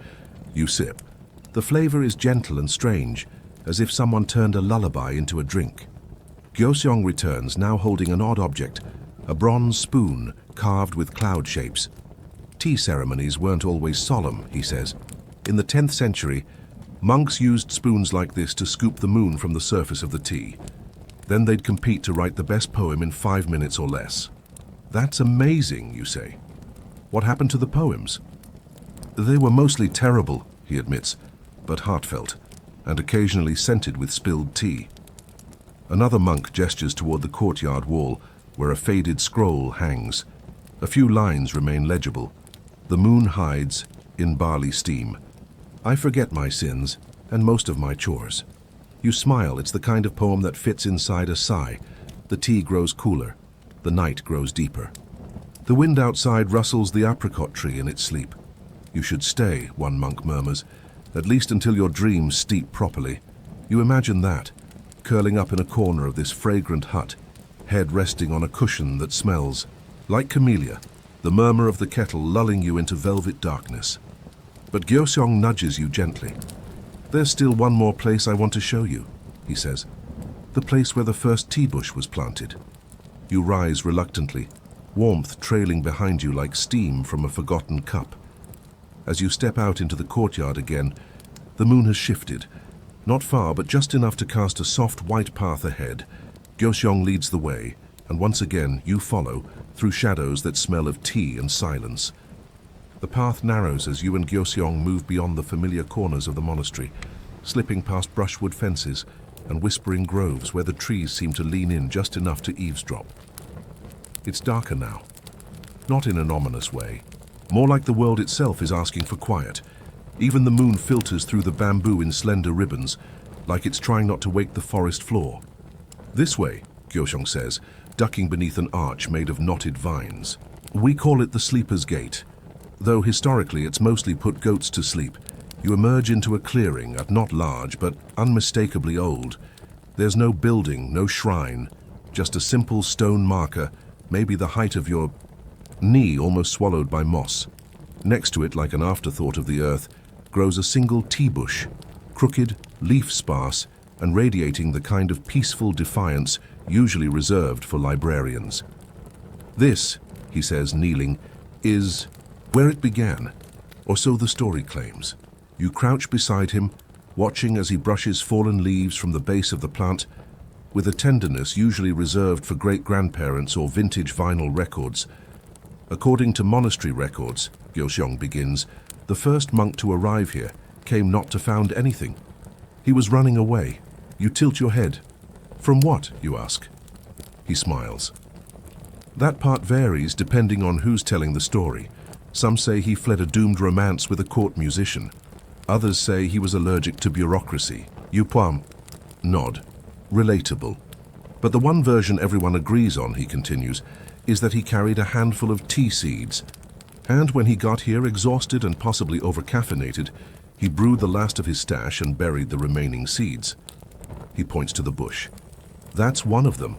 You sip. The flavor is gentle and strange, as if someone turned a lullaby into a drink. Gyoseong returns, now holding an odd object, a bronze spoon carved with cloud shapes. Tea ceremonies weren't always solemn, he says. In the 10th century, monks used spoons like this to scoop the moon from the surface of the tea. Then they'd compete to write the best poem in 5 minutes or less. That's amazing, you say. What happened to the poems? They were mostly terrible, he admits, but heartfelt, and occasionally scented with spilled tea. Another monk gestures toward the courtyard wall, where a faded scroll hangs. A few lines remain legible. The moon hides in barley steam. I forget my sins and most of my chores. You smile, it's the kind of poem that fits inside a sigh. The tea grows cooler. The night grows deeper. The wind outside rustles the apricot tree in its sleep. You should stay, one monk murmurs, at least until your dreams steep properly. You imagine that, curling up in a corner of this fragrant hut, head resting on a cushion that smells like camellia, the murmur of the kettle lulling you into velvet darkness. But Gyoseong nudges you gently. There's still one more place I want to show you, he says. The place where the first tea bush was planted. You rise reluctantly, warmth trailing behind you like steam from a forgotten cup. As you step out into the courtyard again, the moon has shifted. Not far, but just enough to cast a soft white path ahead. Gyoseong leads the way, and once again you follow, through shadows that smell of tea and silence. The path narrows as you and Gyoseong move beyond the familiar corners of the monastery, slipping past brushwood fences and whispering groves where the trees seem to lean in just enough to eavesdrop. It's darker now, not in an ominous way. More like the world itself is asking for quiet. Even the moon filters through the bamboo in slender ribbons, like it's trying not to wake the forest floor. This way, Gyoseong says, ducking beneath an arch made of knotted vines. We call it the Sleeper's Gate. Though historically it's mostly put goats to sleep, you emerge into a clearing, not large, but unmistakably old. There's no building, no shrine, just a simple stone marker, maybe the height of your knee, almost swallowed by moss. Next to it, like an afterthought of the earth, grows a single tea bush, crooked, leaf-sparse, and radiating the kind of peaceful defiance usually reserved for librarians. This, he says, kneeling, is where it began, or so the story claims. You crouch beside him, watching as he brushes fallen leaves from the base of the plant, with a tenderness usually reserved for great-grandparents or vintage vinyl records. According to monastery records, Gyoseong begins, the first monk to arrive here came not to found anything. He was running away. You tilt your head. From what, you ask? He smiles. That part varies depending on who's telling the story. Some say he fled a doomed romance with a court musician. Others say he was allergic to bureaucracy. You nod. Relatable. But the one version everyone agrees on, he continues, is that he carried a handful of tea seeds. And when he got here exhausted and possibly over-caffeinated, he brewed the last of his stash and buried the remaining seeds. He points to the bush. That's one of them.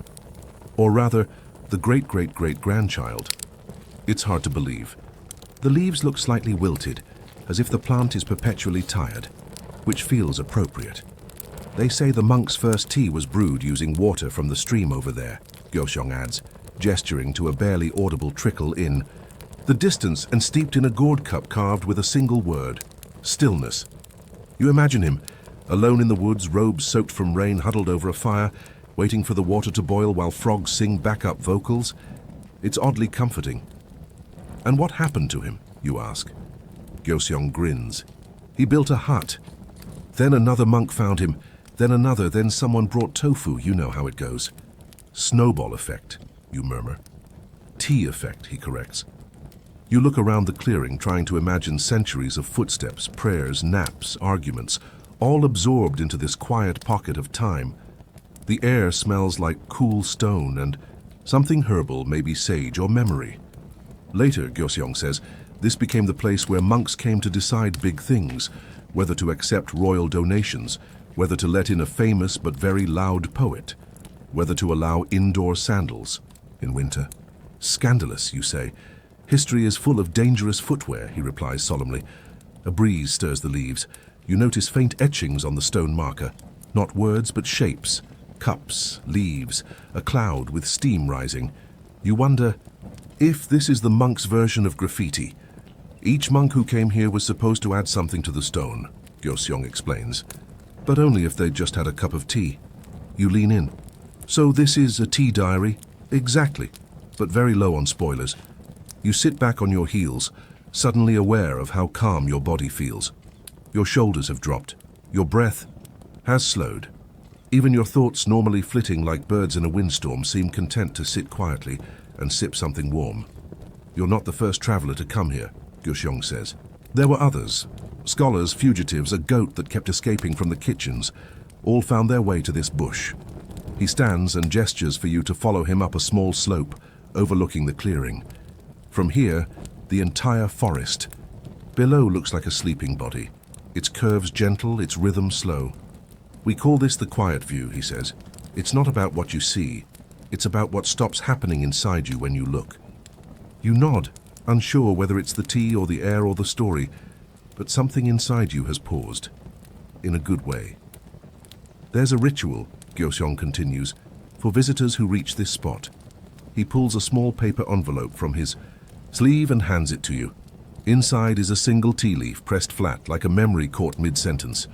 Or rather, the great-great-great-grandchild. It's hard to believe. The leaves look slightly wilted, as if the plant is perpetually tired, which feels appropriate. They say the monk's first tea was brewed using water from the stream over there, Gyoseong adds, gesturing to a barely audible trickle in the distance and steeped in a gourd cup carved with a single word, stillness. You imagine him, alone in the woods, robes soaked from rain, huddled over a fire, waiting for the water to boil while frogs sing backup vocals. It's oddly comforting. And what happened to him, you ask? Gyoseong grins. He built a hut. Then another monk found him, then another, then someone brought tofu. You know how it goes. Snowball effect, you murmur. Tea effect, he corrects. You look around the clearing, trying to imagine centuries of footsteps, prayers, naps, arguments, all absorbed into this quiet pocket of time. The air smells like cool stone and something herbal, maybe sage or memory. Later, Gyoseong says, This became the place where monks came to decide big things, whether to accept royal donations, whether to let in a famous but very loud poet, whether to allow indoor sandals in winter. Scandalous, you say. History is full of dangerous footwear, he replies solemnly. A breeze stirs the leaves. You notice faint etchings on the stone marker. Not words, but shapes. Cups, leaves, a cloud with steam rising. You wonder if this is the monk's version of graffiti. Each monk who came here was supposed to add something to the stone, Gyeoseong explains. But only if they'd just had a cup of tea. You lean in. So this is a tea diary? Exactly, but very low on spoilers. You sit back on your heels, suddenly aware of how calm your body feels. Your shoulders have dropped. Your breath has slowed. Even your thoughts, normally flitting like birds in a windstorm, seem content to sit quietly and sip something warm. You're not the first traveler to come here, Gyeoseong says. There were others. Scholars, fugitives, a goat that kept escaping from the kitchens, all found their way to this bush. He stands and gestures for you to follow him up a small slope, overlooking the clearing. From here, the entire forest. Below looks like a sleeping body. Its curves gentle, its rhythm slow. We call this the quiet view, he says. It's not about what you see. It's about what stops happening inside you when you look. You nod, unsure whether it's the tea or the air or the story, but something inside you has paused. In a good way. There's a ritual, Gyeoseong continues, for visitors who reach this spot. He pulls a small paper envelope from his sleeve and hands it to you. Inside is a single tea leaf pressed flat like a memory caught mid-sentence.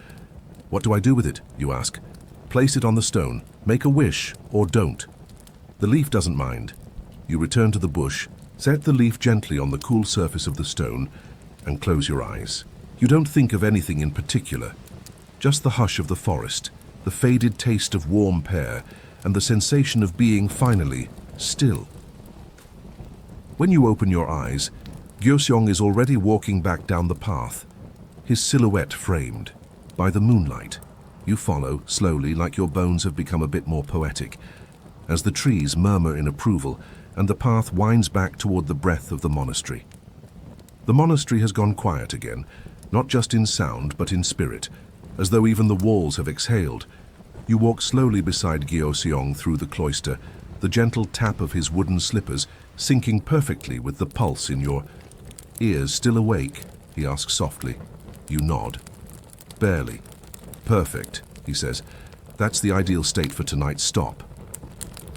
What do I do with it, you ask? Place it on the stone, make a wish, or don't. The leaf doesn't mind. You return to the bush, set the leaf gently on the cool surface of the stone, and close your eyes. You don't think of anything in particular, just the hush of the forest, the faded taste of warm pear, and the sensation of being finally still. When you open your eyes, Gyeoseong is already walking back down the path, his silhouette framed by the moonlight. You follow, slowly, like your bones have become a bit more poetic, as the trees murmur in approval and the path winds back toward the breadth of the monastery. The monastery has gone quiet again, not just in sound but in spirit, as though even the walls have exhaled. You walk slowly beside Gyeoseong through the cloister, the gentle tap of his wooden slippers syncing perfectly with the pulse in your ears. Still awake? He asks softly. You nod. Barely. Perfect, he says. That's the ideal state for tonight's stop.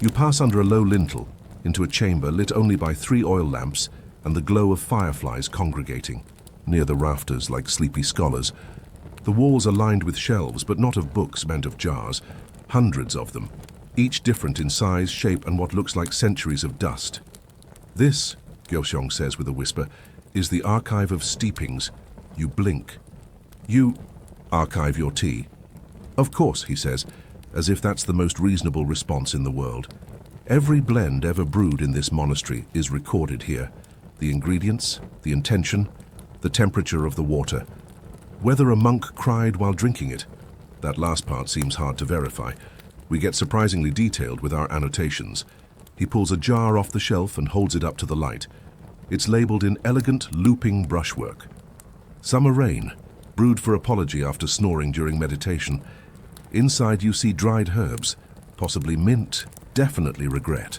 You pass under a low lintel into a chamber lit only by 3 oil lamps and the glow of fireflies congregating near the rafters like sleepy scholars. The walls are lined with shelves, but not of books, meant of jars, hundreds of them, each different in size, shape, and what looks like centuries of dust. This, Gyeoseong says with a whisper, is the archive of steepings. You blink. You archive your tea. Of course, he says, as if that's the most reasonable response in the world. Every blend ever brewed in this monastery is recorded here. The ingredients, the intention, the temperature of the water. Whether a monk cried while drinking it, that last part seems hard to verify. We get surprisingly detailed with our annotations. He pulls a jar off the shelf and holds it up to the light. It's labeled in elegant, looping brushwork. Summer rain, brewed for apology after snoring during meditation. Inside you see dried herbs, possibly mint, definitely regret.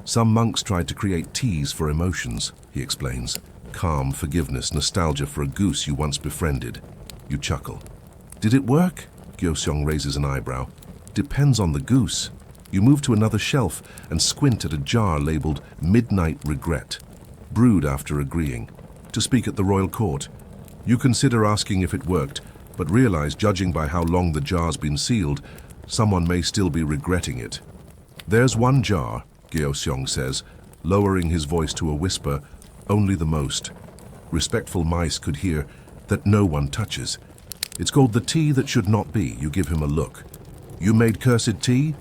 Some monks tried to create teas for emotions, he explains. Calm, forgiveness, nostalgia for a goose you once befriended. You chuckle. Did it work? Gyeoseong raises an eyebrow. Depends on the goose. You move to another shelf and squint at a jar labeled Midnight Regret, brewed after agreeing, to speak at the royal court. You consider asking if it worked, but realize, judging by how long the jar's been sealed, someone may still be regretting it. There's one jar, Gyeoseong says, lowering his voice to a whisper, only the most respectful mice could hear, that no one touches. It's called the tea that should not be. You give him a look. You made cursed tea?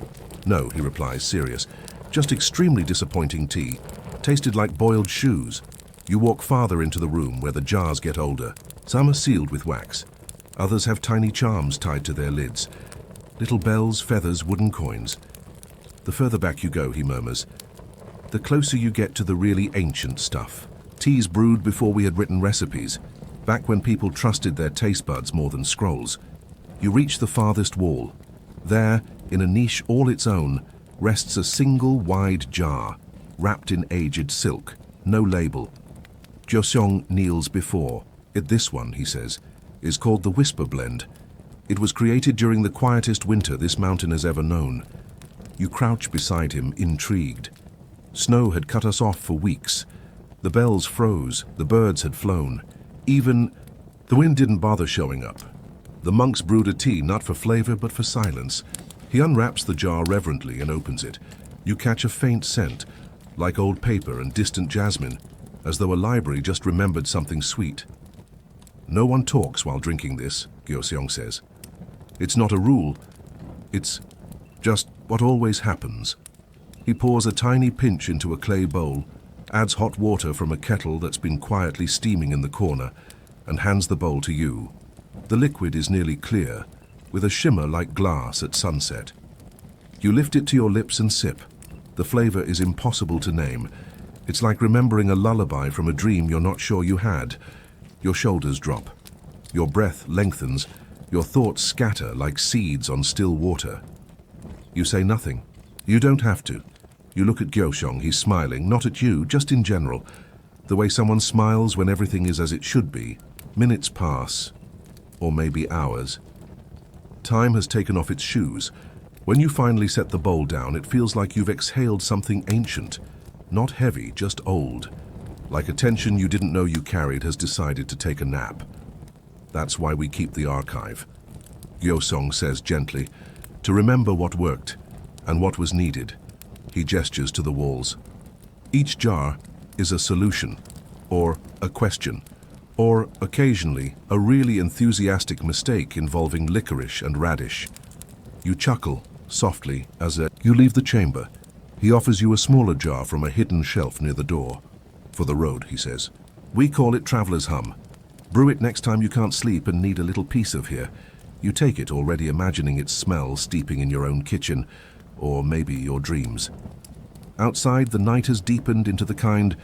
No, he replies, serious. Just extremely disappointing tea. Tasted like boiled shoes. You walk farther into the room where the jars get older. Some are sealed with wax. Others have tiny charms tied to their lids. Little bells, feathers, wooden coins. The further back you go, he murmurs, the closer you get to the really ancient stuff. Teas brewed before we had written recipes, back when people trusted their taste buds more than scrolls. You reach the farthest wall. There, in a niche all its own, rests a single wide jar, wrapped in aged silk, no label. Gyeosong kneels before. This one, he says, is called the Whisper Blend. It was created during the quietest winter this mountain has ever known. You crouch beside him, intrigued. Snow had cut us off for weeks. The bells froze, the birds had flown. Even the wind didn't bother showing up. The monks brewed a tea not for flavor but for silence. He unwraps the jar reverently and opens it. You catch a faint scent, like old paper and distant jasmine, as though a library just remembered something sweet. No one talks while drinking this, Gyeosong says. It's not a rule. It's just what always happens. He pours a tiny pinch into a clay bowl, adds hot water from a kettle that's been quietly steaming in the corner, and hands the bowl to you. The liquid is nearly clear, with a shimmer like glass at sunset. You lift it to your lips and sip. The flavor is impossible to name. It's like remembering a lullaby from a dream you're not sure you had. Your shoulders drop. Your breath lengthens. Your thoughts scatter like seeds on still water. You say nothing. You don't have to. You look at Gyeosong. He's smiling, not at you, just in general. The way someone smiles when everything is as it should be. Minutes pass, or maybe hours. Time has taken off its shoes. When you finally set the bowl down, it feels like you've exhaled something ancient. Not heavy, just old. Like a tension you didn't know you carried has decided to take a nap. That's why we keep the archive. Gyeosong says gently, to remember what worked and what was needed. He gestures to the walls. Each jar is a solution, or a question, or occasionally a really enthusiastic mistake involving licorice and radish. You chuckle softly as you leave the chamber. He offers you a smaller jar from a hidden shelf near the door. For the road, he says. We call it Traveler's Hum. Brew it next time you can't sleep and need a little piece of here. You take it, already imagining its smell steeping in your own kitchen, or maybe your dreams. Outside, the night has deepened into the kind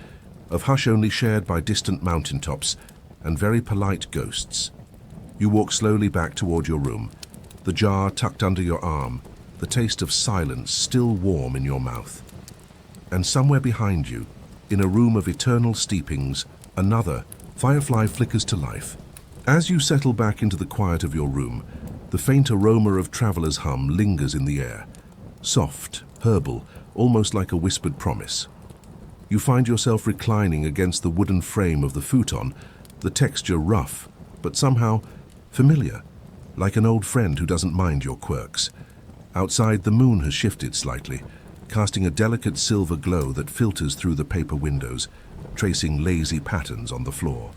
of hush only shared by distant mountaintops and very polite ghosts. You walk slowly back toward your room, the jar tucked under your arm, the taste of silence still warm in your mouth. And somewhere behind you, in a room of eternal steepings, another firefly flickers to life. As you settle back into the quiet of your room, the faint aroma of Traveler's Hum lingers in the air. Soft, herbal, almost like a whispered promise. You find yourself reclining against the wooden frame of the futon, the texture rough, but somehow familiar, like an old friend who doesn't mind your quirks. Outside, the moon has shifted slightly, casting a delicate silver glow that filters through the paper windows, tracing lazy patterns on the floor.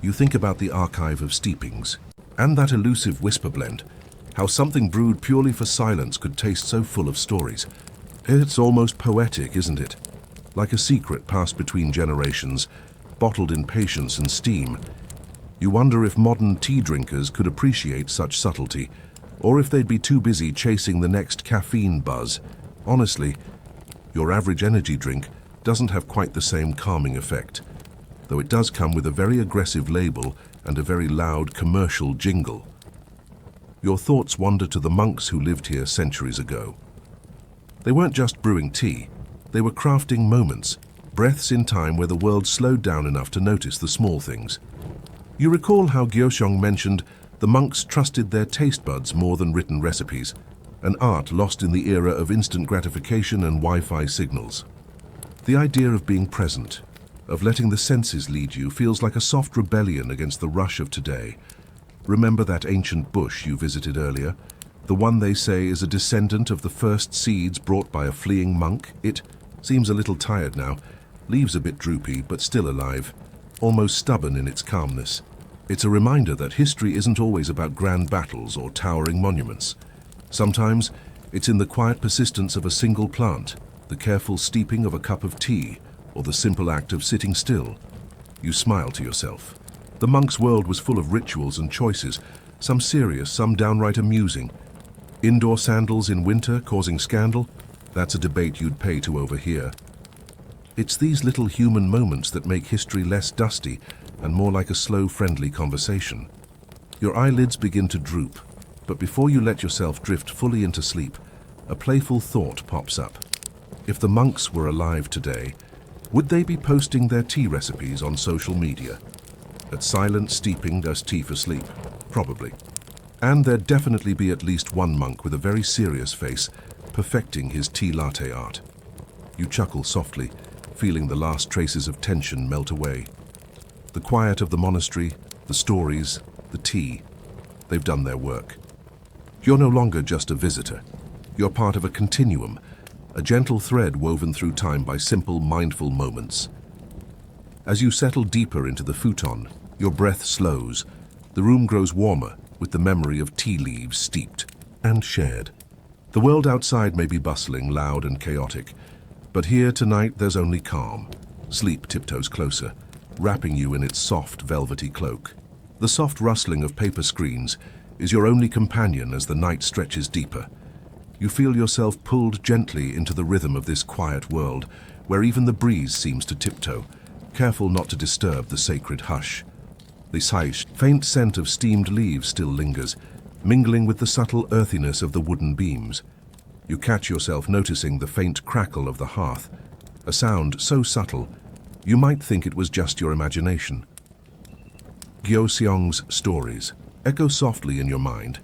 You think about the archive of steepings, and that elusive whisper blend, how something brewed purely for silence could taste so full of stories. It's almost poetic, isn't it? Like a secret passed between generations, bottled in patience and steam. You wonder if modern tea drinkers could appreciate such subtlety, or if they'd be too busy chasing the next caffeine buzz. Honestly, your average energy drink doesn't have quite the same calming effect, though it does come with a very aggressive label and a very loud commercial jingle. Your thoughts wander to the monks who lived here centuries ago. They weren't just brewing tea, they were crafting moments, breaths in time where the world slowed down enough to notice the small things. You recall how Gyeosong mentioned the monks trusted their taste buds more than written recipes, an art lost in the era of instant gratification and Wi-Fi signals. The idea of being present, of letting the senses lead you, feels like a soft rebellion against the rush of today. Remember that ancient bush you visited earlier? The one they say is a descendant of the first seeds brought by a fleeing monk? It seems a little tired now, leaves a bit droopy, but still alive, almost stubborn in its calmness. It's a reminder that history isn't always about grand battles or towering monuments. Sometimes it's in the quiet persistence of a single plant, the careful steeping of a cup of tea, or the simple act of sitting still. You smile to yourself. The monk's world was full of rituals and choices, some serious, some downright amusing. Indoor sandals in winter causing scandal? That's a debate you'd pay to overhear. It's these little human moments that make history less dusty and more like a slow, friendly conversation. Your eyelids begin to droop, but before you let yourself drift fully into sleep, a playful thought pops up. If the monks were alive today, would they be posting their tea recipes on social media? That silent steeping does tea for sleep? Probably. And there'd definitely be at least one monk with a very serious face, perfecting his tea latte art. You chuckle softly, feeling the last traces of tension melt away. The quiet of the monastery, the stories, the tea, they've done their work. You're no longer just a visitor. You're part of a continuum, a gentle thread woven through time by simple, mindful moments. As you settle deeper into the futon, your breath slows. The room grows warmer with the memory of tea leaves steeped and shared. The world outside may be bustling, loud and chaotic, but here tonight there's only calm. Sleep tiptoes closer, wrapping you in its soft, velvety cloak. The soft rustling of paper screens is your only companion as the night stretches deeper. You feel yourself pulled gently into the rhythm of this quiet world, where even the breeze seems to tiptoe, careful not to disturb the sacred hush. The faint scent of steamed leaves still lingers, mingling with the subtle earthiness of the wooden beams. You catch yourself noticing the faint crackle of the hearth, a sound so subtle, you might think it was just your imagination. Gyeoseong's stories echo softly in your mind,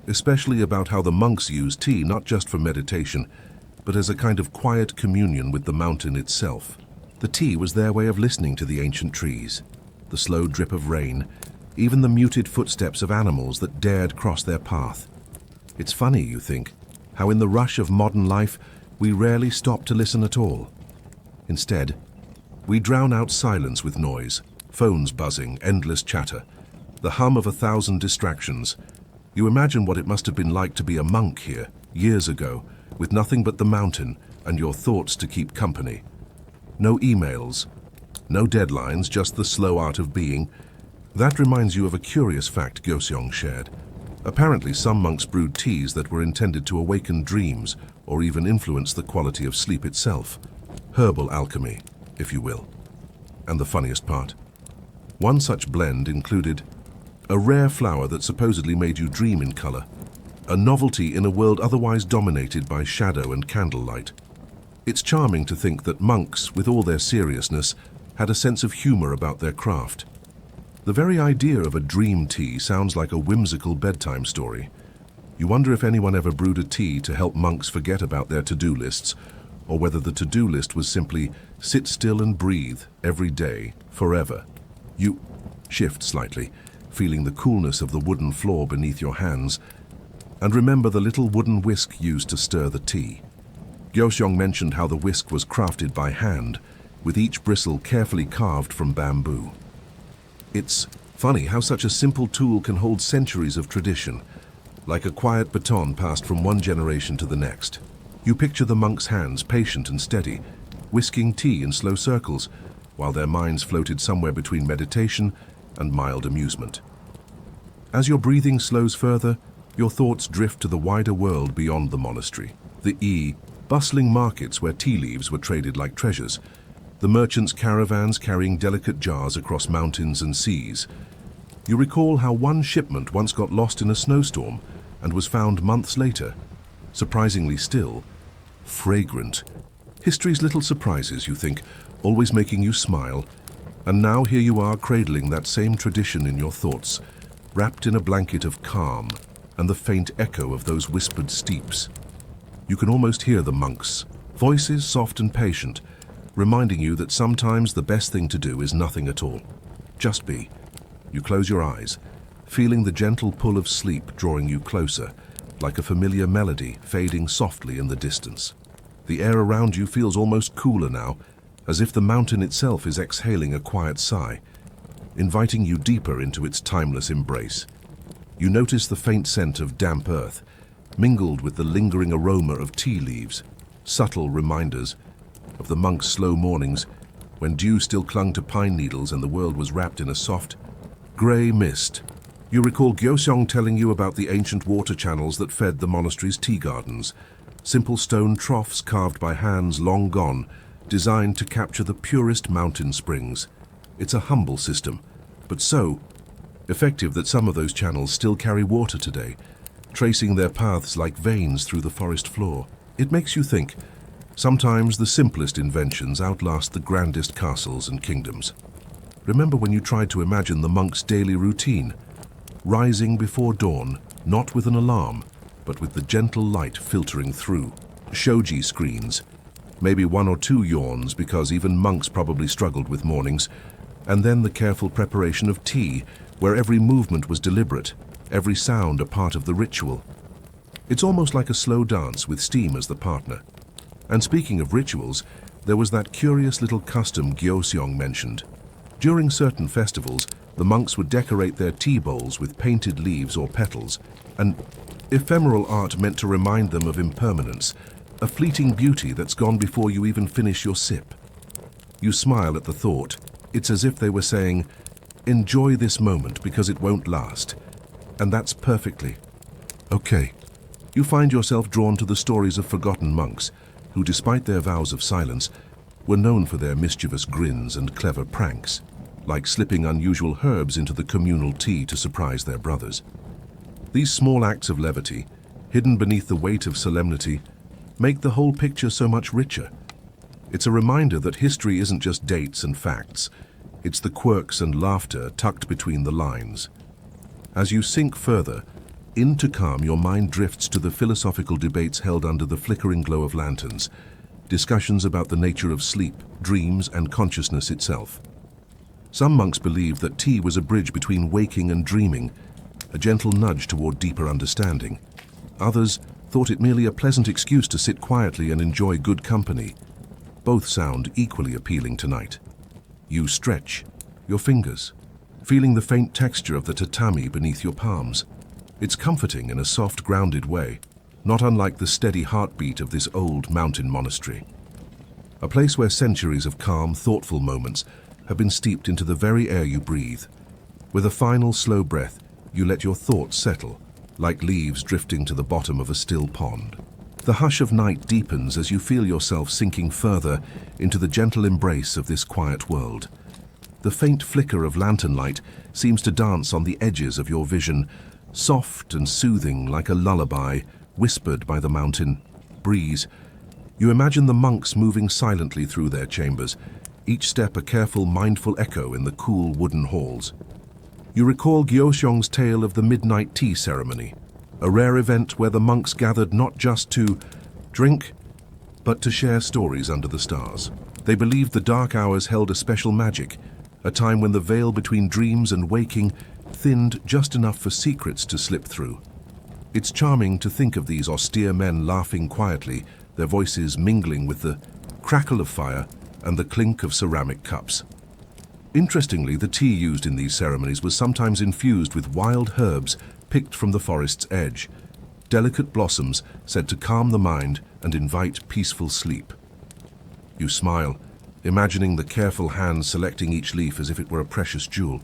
especially about how the monks use tea not just for meditation, but as a kind of quiet communion with the mountain itself. The tea was their way of listening to the ancient trees, the slow drip of rain, even the muted footsteps of animals that dared cross their path. It's funny, you think, how in the rush of modern life we rarely stop to listen at all. Instead, we drown out silence with noise, phones buzzing, endless chatter, the hum of 1,000 distractions. You imagine what it must have been like to be a monk here, years ago, with nothing but the mountain and your thoughts to keep company. No emails, no deadlines, just the slow art of being. That reminds you of a curious fact Gyeoseong shared. Apparently some monks brewed teas that were intended to awaken dreams or even influence the quality of sleep itself. Herbal alchemy, if you will. And the funniest part? One such blend included a rare flower that supposedly made you dream in color, a novelty in a world otherwise dominated by shadow and candlelight. It's charming to think that monks, with all their seriousness, had a sense of humor about their craft. The very idea of a dream tea sounds like a whimsical bedtime story. You wonder if anyone ever brewed a tea to help monks forget about their to-do lists, or whether the to-do list was simply sit still and breathe every day, forever. You shift slightly, feeling the coolness of the wooden floor beneath your hands, and remember the little wooden whisk used to stir the tea. Gyeoseong mentioned how the whisk was crafted by hand, with each bristle carefully carved from bamboo. It's funny how such a simple tool can hold centuries of tradition, like a quiet baton passed from one generation to the next. You picture the monks' hands patient and steady, whisking tea in slow circles, while their minds floated somewhere between meditation and mild amusement. As your breathing slows further, your thoughts drift to the wider world beyond the monastery. The bustling markets where tea leaves were traded like treasures, the merchants' caravans carrying delicate jars across mountains and seas. You recall how one shipment once got lost in a snowstorm and was found months later, surprisingly still, fragrant. History's little surprises, you think, always making you smile. And now here you are cradling that same tradition in your thoughts, wrapped in a blanket of calm and the faint echo of those whispered steeps. You can almost hear the monks, voices soft and patient, reminding you that sometimes the best thing to do is nothing at all. Just be. You close your eyes, feeling the gentle pull of sleep drawing you closer, like a familiar melody fading softly in the distance. The air around you feels almost cooler now, as if the mountain itself is exhaling a quiet sigh, inviting you deeper into its timeless embrace. You notice the faint scent of damp earth, mingled with the lingering aroma of tea leaves, subtle reminders of the monks' slow mornings when dew still clung to pine needles and the world was wrapped in a soft, grey mist. You recall Gyeoseong telling you about the ancient water channels that fed the monastery's tea gardens, simple stone troughs carved by hands long gone, designed to capture the purest mountain springs. It's a humble system, but so effective that some of those channels still carry water today, tracing their paths like veins through the forest floor. It makes you think. Sometimes the simplest inventions outlast the grandest castles and kingdoms. Remember when you tried to imagine the monk's daily routine? Rising before dawn, not with an alarm, but with the gentle light filtering through. Shoji screens. Maybe 1 or 2 yawns, because even monks probably struggled with mornings. And then the careful preparation of tea, where every movement was deliberate, every sound a part of the ritual. It's almost like a slow dance with steam as the partner. And speaking of rituals, there was that curious little custom Gyeoseong mentioned. During certain festivals, the monks would decorate their tea bowls with painted leaves or petals, an ephemeral art meant to remind them of impermanence, a fleeting beauty that's gone before you even finish your sip. You smile at the thought. It's as if they were saying, enjoy this moment because it won't last. And that's perfectly okay. You find yourself drawn to the stories of forgotten monks who, despite their vows of silence, were known for their mischievous grins and clever pranks, like slipping unusual herbs into the communal tea to surprise their brothers. These small acts of levity, hidden beneath the weight of solemnity, make the whole picture so much richer. It's a reminder that history isn't just dates and facts, it's the quirks and laughter tucked between the lines. As you sink further into calm, your mind drifts to the philosophical debates held under the flickering glow of lanterns, discussions about the nature of sleep, dreams, and consciousness itself. Some monks believed that tea was a bridge between waking and dreaming, a gentle nudge toward deeper understanding. Others thought it merely a pleasant excuse to sit quietly and enjoy good company. Both sound equally appealing tonight. You stretch your fingers, feeling the faint texture of the tatami beneath your palms. It's comforting in a soft, grounded way, not unlike the steady heartbeat of this old mountain monastery. A place where centuries of calm, thoughtful moments have been steeped into the very air you breathe. With a final slow breath, you let your thoughts settle, like leaves drifting to the bottom of a still pond. The hush of night deepens as you feel yourself sinking further into the gentle embrace of this quiet world. The faint flicker of lantern light seems to dance on the edges of your vision, soft and soothing like a lullaby whispered by the mountain breeze. You imagine the monks moving silently through their chambers, each step a careful, mindful echo in the cool wooden halls. You recall Gyeoseong's tale of the midnight tea ceremony, a rare event where the monks gathered not just to drink, but to share stories under the stars. They believed the dark hours held a special magic, a time when the veil between dreams and waking thinned just enough for secrets to slip through. It's charming to think of these austere men laughing quietly, their voices mingling with the crackle of fire and the clink of ceramic cups. Interestingly, the tea used in these ceremonies was sometimes infused with wild herbs picked from the forest's edge, delicate blossoms said to calm the mind and invite peaceful sleep. You smile, imagining the careful hands selecting each leaf as if it were a precious jewel.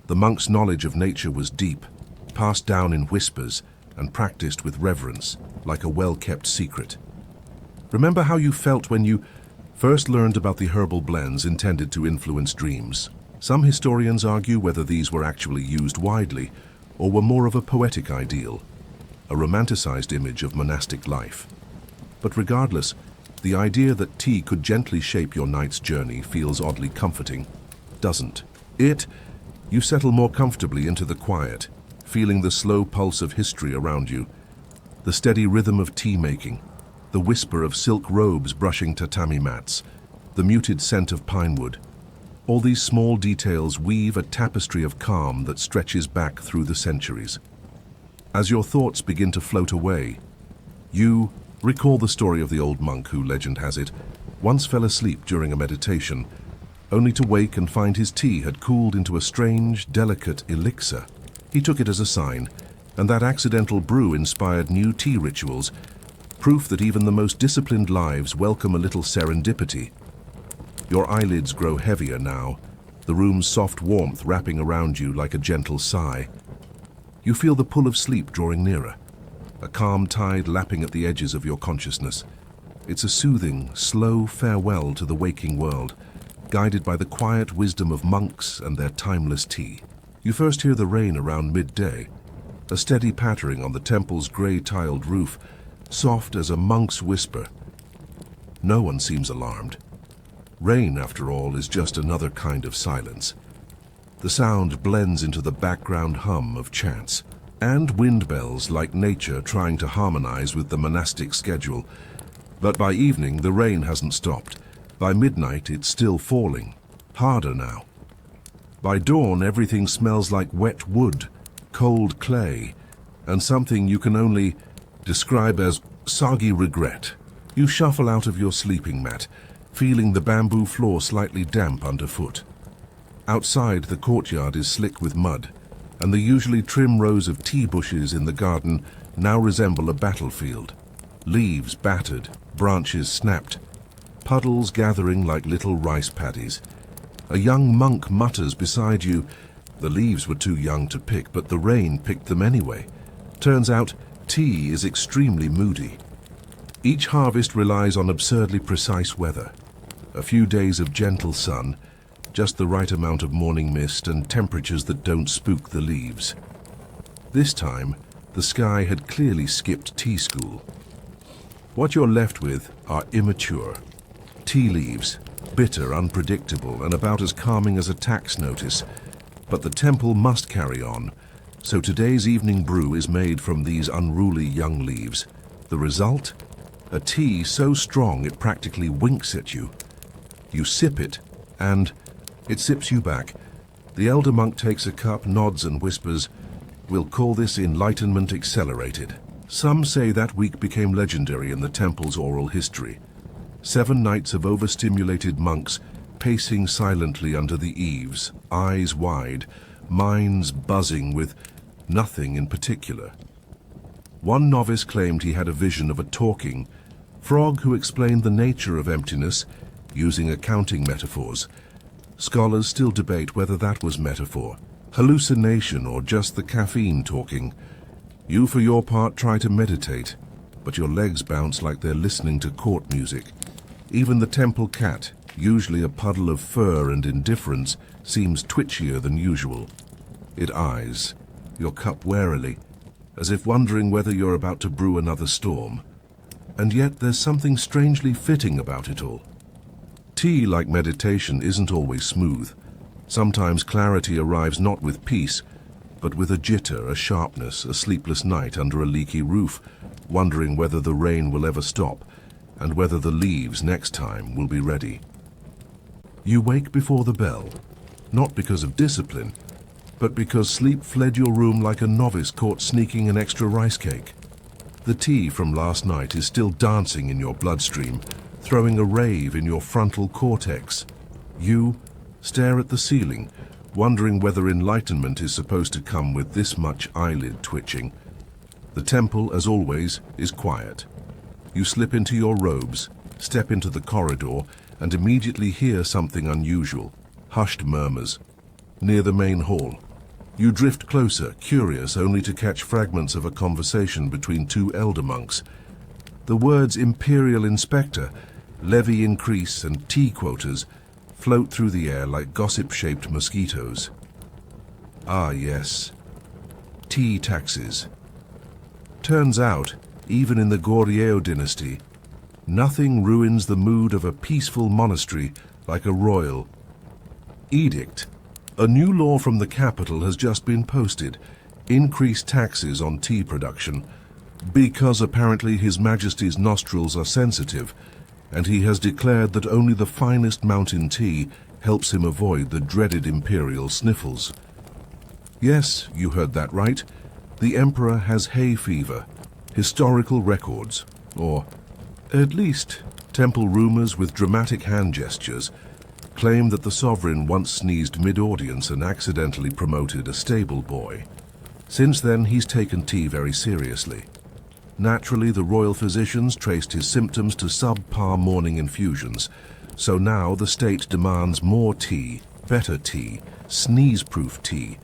The monk's knowledge of nature was deep, passed down in whispers and practiced with reverence, like a well-kept secret. Remember how you felt when you first learned about the herbal blends intended to influence dreams? Some historians argue whether these were actually used widely or were more of a poetic ideal, a romanticized image of monastic life. But regardless, the idea that tea could gently shape your night's journey feels oddly comforting, doesn't it? You settle more comfortably into the quiet, feeling the slow pulse of history around you, the steady rhythm of tea making, the whisper of silk robes brushing tatami mats, the muted scent of pine wood. All these small details weave a tapestry of calm that stretches back through the centuries. As your thoughts begin to float away, you recall the story of the old monk who, legend has it, once fell asleep during a meditation, only to wake and find his tea had cooled into a strange, delicate elixir. He took it as a sign, and that accidental brew inspired new tea rituals, proof that even the most disciplined lives welcome a little serendipity. Your eyelids grow heavier now, the room's soft warmth wrapping around you like a gentle sigh. You feel the pull of sleep drawing nearer, a calm tide lapping at the edges of your consciousness. It's a soothing, slow farewell to the waking world, guided by the quiet wisdom of monks and their timeless tea. You first hear the rain around midday, a steady pattering on the temple's grey-tiled roof, soft as a monk's whisper. No one seems alarmed. Rain, after all, is just another kind of silence. The sound blends into the background hum of chants, and wind bells like nature trying to harmonize with the monastic schedule. But by evening, the rain hasn't stopped. By midnight, it's still falling, harder now. By dawn, everything smells like wet wood, cold clay, and something you can only describe as soggy regret. You shuffle out of your sleeping mat, feeling the bamboo floor slightly damp underfoot. Outside, the courtyard is slick with mud, and the usually trim rows of tea bushes in the garden now resemble a battlefield. Leaves battered, branches snapped, puddles gathering like little rice paddies. A young monk mutters beside you. The leaves were too young to pick, but the rain picked them anyway. Turns out, tea is extremely moody. Each harvest relies on absurdly precise weather. A few days of gentle sun, just the right amount of morning mist, and temperatures that don't spook the leaves. This time, the sky had clearly skipped tea school. What you're left with are immature tea leaves, bitter, unpredictable, and about as calming as a tax notice. But the temple must carry on, so today's evening brew is made from these unruly young leaves. The result? A tea so strong it practically winks at you. You sip it, and it sips you back. The elder monk takes a cup, nods and whispers, "We'll call this enlightenment accelerated." Some say that week became legendary in the temple's oral history. 7 nights of overstimulated monks pacing silently under the eaves, eyes wide, minds buzzing with nothing in particular. One novice claimed he had a vision of a talking frog who explained the nature of emptiness using accounting metaphors. Scholars still debate whether that was metaphor, hallucination, or just the caffeine talking. You, for your part, try to meditate, but your legs bounce like they're listening to court music. Even the temple cat, usually a puddle of fur and indifference, seems twitchier than usual. It eyes your cup warily, as if wondering whether you're about to brew another storm. And yet there's something strangely fitting about it all. Tea, like meditation, isn't always smooth. Sometimes clarity arrives not with peace, but with a jitter, a sharpness, a sleepless night under a leaky roof, wondering whether the rain will ever stop, and whether the leaves next time will be ready. You wake before the bell, not because of discipline, but because sleep fled your room like a novice caught sneaking an extra rice cake. The tea from last night is still dancing in your bloodstream, throwing a rave in your frontal cortex. You stare at the ceiling, wondering whether enlightenment is supposed to come with this much eyelid twitching. The temple, as always, is quiet. You slip into your robes, step into the corridor, and immediately hear something unusual, hushed murmurs. Near the main hall, you drift closer, curious only to catch fragments of a conversation between 2 elder monks. The words imperial inspector, levy increase, and tea quotas float through the air like gossip-shaped mosquitoes. Ah yes, tea taxes. Turns out, even in the Goryeo dynasty, nothing ruins the mood of a peaceful monastery like a royal edict. A new law from the capital has just been posted, increased taxes on tea production, because apparently His Majesty's nostrils are sensitive, and he has declared that only the finest mountain tea helps him avoid the dreaded imperial sniffles. Yes, you heard that right. The emperor has hay fever. Historical records, or at least temple rumors with dramatic hand gestures, claim that the sovereign once sneezed mid-audience and accidentally promoted a stable boy. Since then, he's taken tea very seriously. Naturally, the royal physicians traced his symptoms to subpar morning infusions, so now the state demands more tea, better tea, sneeze-proof tea.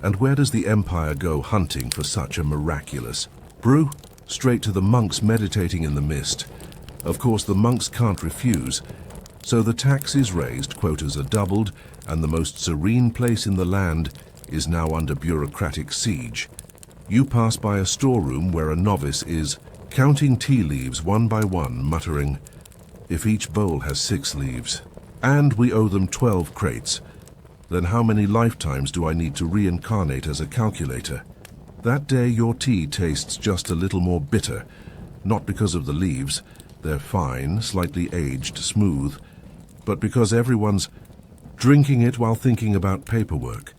And where does the empire go hunting for such a miraculous brew? Straight to the monks meditating in the mist. Of course, the monks can't refuse, so the tax is raised, quotas are doubled, and the most serene place in the land is now under bureaucratic siege. You pass by a storeroom where a novice is counting tea leaves one by one, muttering, "If each bowl has 6 leaves, and we owe them 12 crates, then how many lifetimes do I need to reincarnate as a calculator?" That day your tea tastes just a little more bitter, not because of the leaves, they're fine, slightly aged, smooth, but because everyone's drinking it while thinking about paperwork.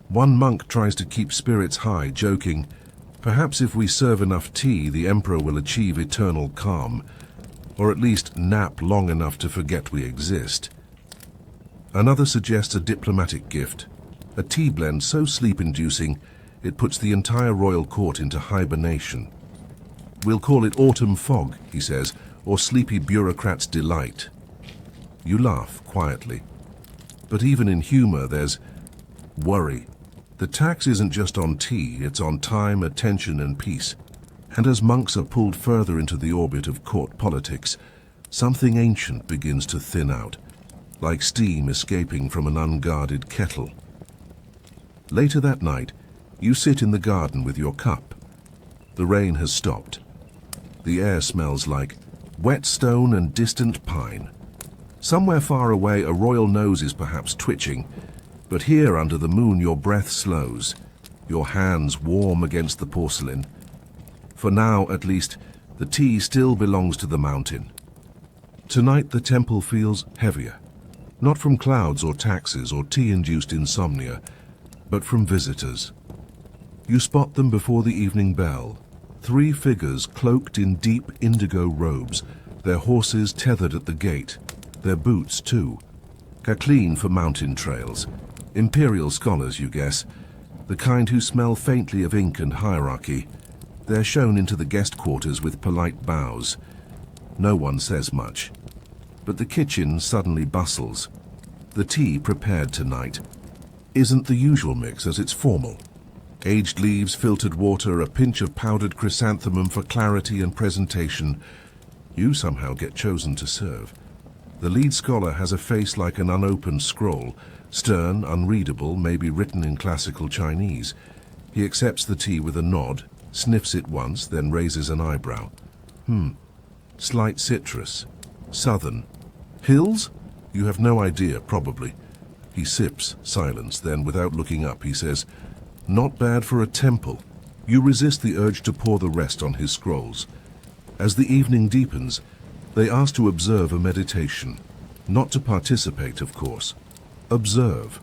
One monk tries to keep spirits high, joking, "Perhaps if we serve enough tea, the emperor will achieve eternal calm, or at least nap long enough to forget we exist." Another suggests a diplomatic gift, a tea blend so sleep-inducing it puts the entire royal court into hibernation. "We'll call it autumn fog," he says, "or sleepy bureaucrat's delight." You laugh quietly. But even in humor, there's worry. The tax isn't just on tea, it's on time, attention, and peace. And as monks are pulled further into the orbit of court politics, something ancient begins to thin out, like steam escaping from an unguarded kettle. Later that night, you sit in the garden with your cup. The rain has stopped. The air smells like wet stone and distant pine. Somewhere far away, a royal nose is perhaps twitching, but here under the moon your breath slows, your hands warm against the porcelain. For now, at least, the tea still belongs to the mountain. Tonight the temple feels heavier, not from clouds or taxes or tea-induced insomnia, but from visitors. You spot them before the evening bell, 3 figures cloaked in deep indigo robes, their horses tethered at the gate, their boots too, clean for mountain trails. Imperial scholars, you guess, the kind who smell faintly of ink and hierarchy. They're shown into the guest quarters with polite bows. No one says much. But the kitchen suddenly bustles. The tea prepared tonight isn't the usual mix, as it's formal. Aged leaves, filtered water, a pinch of powdered chrysanthemum for clarity and presentation. You somehow get chosen to serve. The lead scholar has a face like an unopened scroll, stern, unreadable, maybe written in classical Chinese. He accepts the tea with a nod, sniffs it once, then raises an eyebrow. Slight citrus. Southern. Hills? You have no idea, probably. He sips, silence, then without looking up he says, "Not bad for a temple." You resist the urge to pour the rest on his scrolls. As the evening deepens, they ask to observe a meditation. Not to participate, of course. Observe.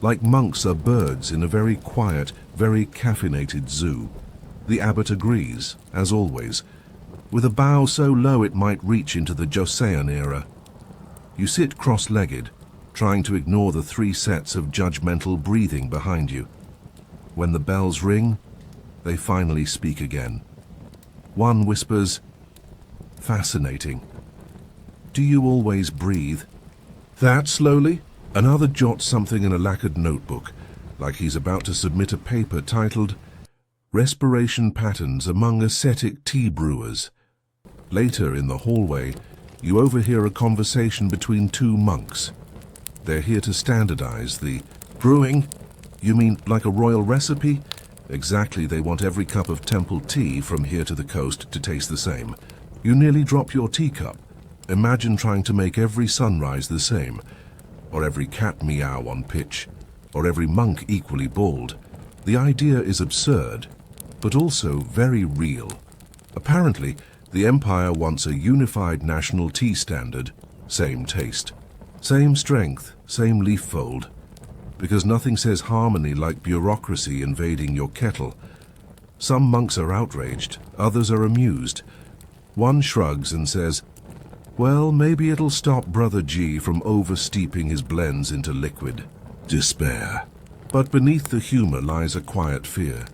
Like monks are birds in a very quiet, very caffeinated zoo. The abbot agrees, as always, with a bow so low it might reach into the Joseon era. You sit cross-legged, trying to ignore the 3 sets of judgmental breathing behind you. When the bells ring, they finally speak again. One whispers, "Fascinating. Do you always breathe?" That slowly. Another jots something in a lacquered notebook, like he's about to submit a paper titled "Respiration Patterns Among Ascetic Tea Brewers." Later in the hallway, you overhear a conversation between 2 monks. They're here to standardize the brewing. You mean like a royal recipe? Exactly, they want every cup of temple tea from here to the coast to taste the same. You nearly drop your teacup. Imagine trying to make every sunrise the same, or every cat meow on pitch, or every monk equally bald. The idea is absurd, but also very real. Apparently, the empire wants a unified national tea standard, same taste, same strength, same leaf fold, because nothing says harmony like bureaucracy invading your kettle. Some monks are outraged, others are amused. One shrugs and says, "Well, maybe it'll stop Brother G from over-steeping his blends into liquid." Despair. But beneath the humor lies a quiet fear.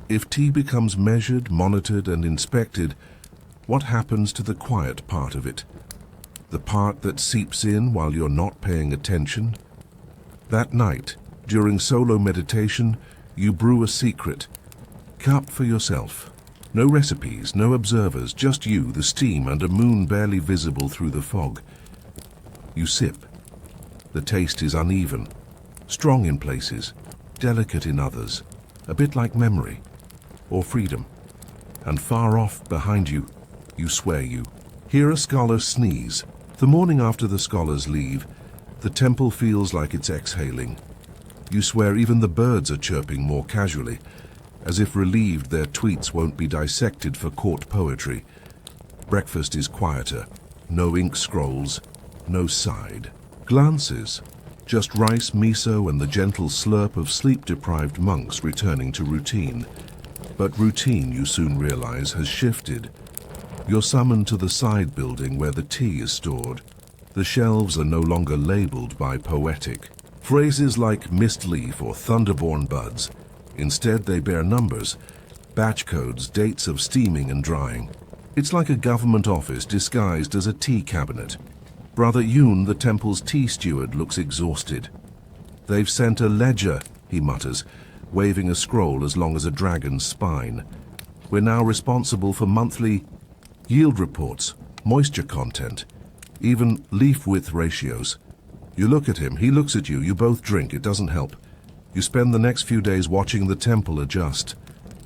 If tea becomes measured, monitored, and inspected, what happens to the quiet part of it? The part that seeps in while you're not paying attention? That night, during solo meditation, you brew a secret cup for yourself. No recipes, no observers, just you, the steam, and a moon barely visible through the fog. You sip. The taste is uneven, strong in places, delicate in others, a bit like memory or freedom. And far off behind you, you swear you hear a scholar sneeze. The morning after the scholars leave, the temple feels like it's exhaling. You swear even the birds are chirping more casually, as if relieved their tweets won't be dissected for court poetry. Breakfast is quieter, no ink scrolls, no side glances, just rice, miso, and the gentle slurp of sleep-deprived monks returning to routine. But routine, you soon realize, has shifted. You're summoned to the side building where the tea is stored. The shelves are no longer labeled by poetic phrases like mist leaf or thunderborn buds. Instead, they bear numbers, batch codes, dates of steaming and drying. It's like a government office disguised as a tea cabinet. Brother Yoon, the temple's tea steward, looks exhausted. They've sent a ledger, he mutters, waving a scroll as long as a dragon's spine. We're now responsible for monthly yield reports, moisture content, even leaf width ratios. You look at him, he looks at you, you both drink, it doesn't help. You spend the next few days watching the temple adjust.